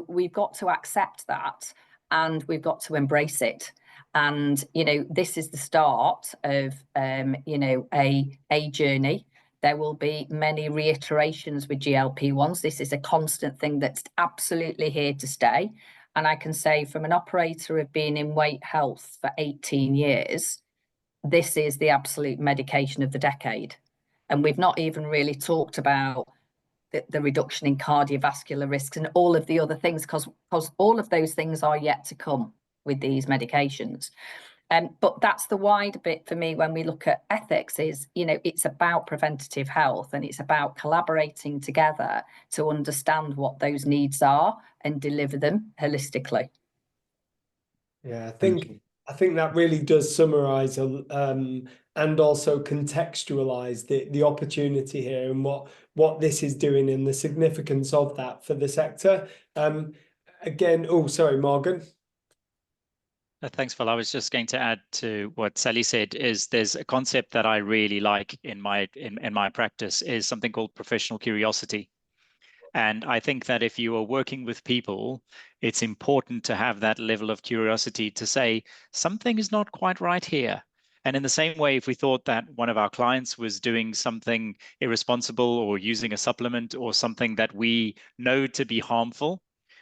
we've got to accept that, and we've got to embrace it. And, you know, this is the start of, you know, a journey. There will be many reiterations with GLP-1s. This is a constant thing that's absolutely here to stay. And I can say, from an operator of being in weight health for 18 years, this is the absolute medication of the decade. And we've not even really talked about the reduction in cardiovascular risks and all of the other things, because all of those things are yet to come. with these medications. But that's the wider bit for me when we look at ethics is, you know, it's about preventative health and it's about collaborating together to understand what those needs are and deliver them holistically. Yeah, I Thank think that really does summarize and also contextualize the opportunity here and what this is doing and the significance of that for the sector. Again, oh, sorry, Morgan. Thanks, Phil. I was just going to add to what Sally said is there's a concept that I really like in my practice is something called professional curiosity. And I think that if you are working with people, it's important to have that level of curiosity to say something is not quite right here. And in the same way, if we thought that one of our clients was doing something irresponsible or using a supplement or something that we know to be harmful,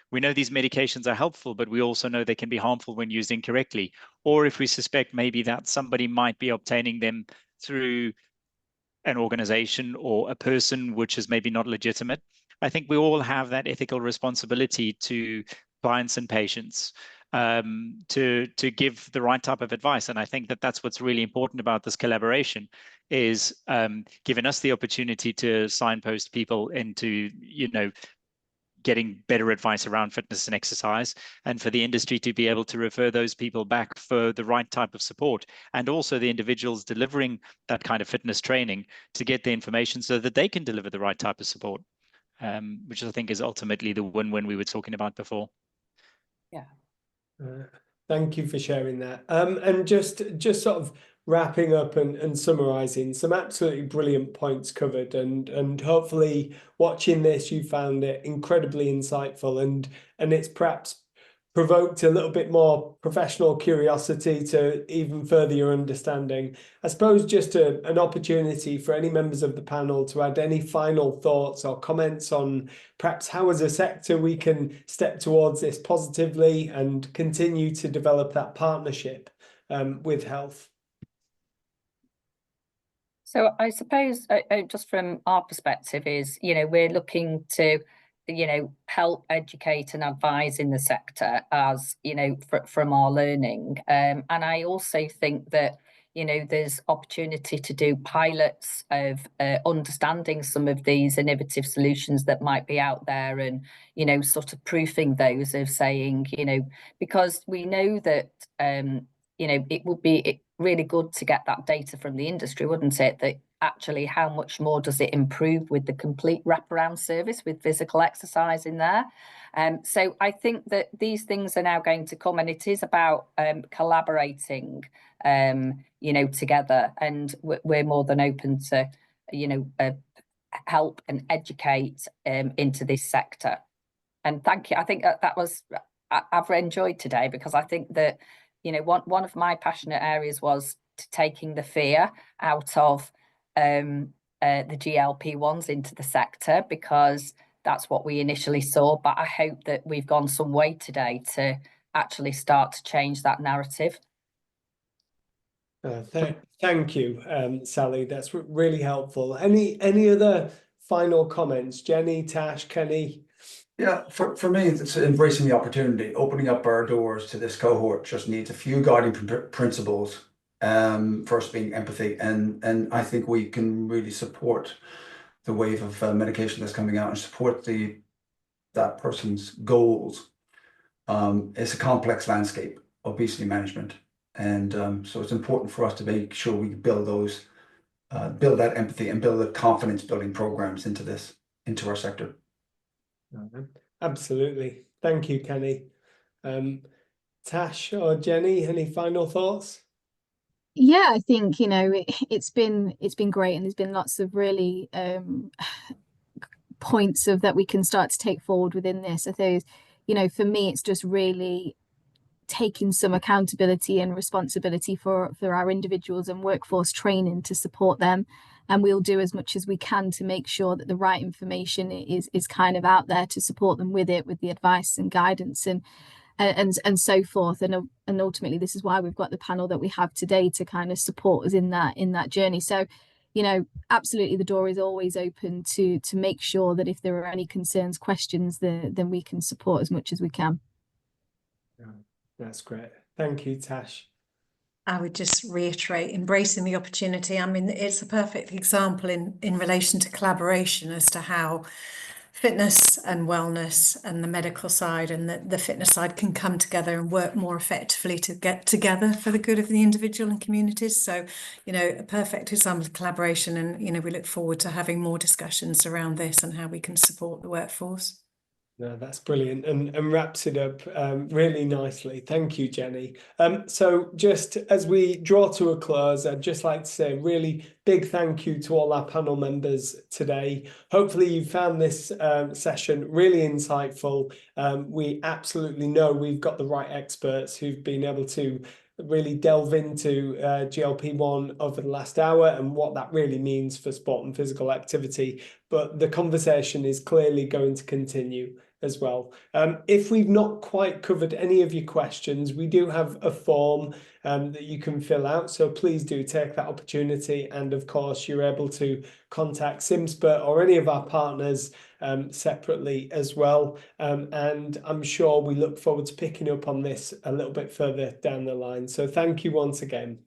we know these medications are helpful, but we also know they can be harmful when used incorrectly. Or if we suspect maybe that somebody might be obtaining them through an organization or a person which is maybe not legitimate, I think we all have that ethical responsibility to clients and patients to give the right type of advice. And I think that that's what's really important about this collaboration is giving us the opportunity to signpost people into, you know, getting better advice around fitness and exercise, and for the industry to be able to refer those people back for the right type of support, and also the individuals delivering that kind of fitness training to get the information so that they can deliver the right type of support, which I think is ultimately the win-win we were talking about before. Yeah. Thank you for sharing that. And just sort of wrapping up and summarizing some absolutely brilliant points covered, and hopefully watching this you found it incredibly insightful and it's perhaps provoked a little bit more professional curiosity to even further your understanding. I suppose just an opportunity for any members of the panel to add any final thoughts or comments on perhaps how as a sector we can step towards this positively and continue to develop that partnership with health. So I suppose just from our perspective is, you know, we're looking to, you know, help educate and advise in the sector as, you know, from our learning. And I also think that, you know, there's opportunity to do pilots of understanding some of these innovative solutions that might be out there and, you know, sort of proofing those of saying, you know, because we know that, you know, it would be really good to get that data from the industry, wouldn't it? That actually how much more does it improve with the complete wraparound service with physical exercise in there? So I think that these things are now going to come, and it is about collaborating, you know, together, and we're more than open to, you know, help and educate into this sector. And thank you. I think that was, I've enjoyed today because I think that, you know, one of my passionate areas was taking the fear out of the GLP-1s into the sector, because that's what we initially saw. But I hope that we've gone some way today to actually start to change that narrative. Thank you, Sally. That's really helpful. Any other final comments? Jenny, Tash, Kenny? Yeah, for me, it's embracing the opportunity. Opening up our doors to this cohort just needs a few guiding principles. First being empathy, and I think we can really support the wave of medication that's coming out and support that person's goals. It's a complex landscape, obesity management, and so it's important for us to make sure we build that empathy and build the confidence building programs into our sector. Absolutely. Thank you, Kenny. Tash or Jenny, any final thoughts? Yeah, I think, you know, it's been great, and there's been lots of really points of that we can start to take forward within this. I think, you know, for me, it's just really taking some accountability and responsibility for our individuals and workforce training to support them, and we'll do as much as we can to make sure that the right information is kind of out there to support them with it, with the advice and guidance and so forth, and ultimately this is why we've got the panel that we have today to kind of support us in that journey. So, you know, absolutely the door is always open to make sure that if there are any concerns, questions, then we can support as much as we can. That's great. Thank you, Tash. I would just reiterate embracing the opportunity. I mean, it's a perfect example in relation to collaboration as to how fitness and wellness and the medical side and the fitness side can come together and work more effectively to get together for the good of the individual and communities. So, you know, a perfect example of collaboration, and, you know, we look forward to having more discussions around this and how we can support the workforce. No, that's brilliant, and wraps it up really nicely. Thank you, Jenny. So just as we draw to a close, I'd just like to say a really big thank you to all our panel members today. Hopefully you found this session really insightful. We absolutely know we've got the right experts who've been able to really delve into GLP-1 over the last hour and what that really means for sport and physical activity. But the conversation is clearly going to continue as well. If we've not quite covered any of your questions, we do have a form that you can fill out. So please do take that opportunity. And of course, you're able to contact SimSpurt or any of our partners separately as well. And I'm sure we look forward to picking up on this a little bit further down the line. So thank you once again.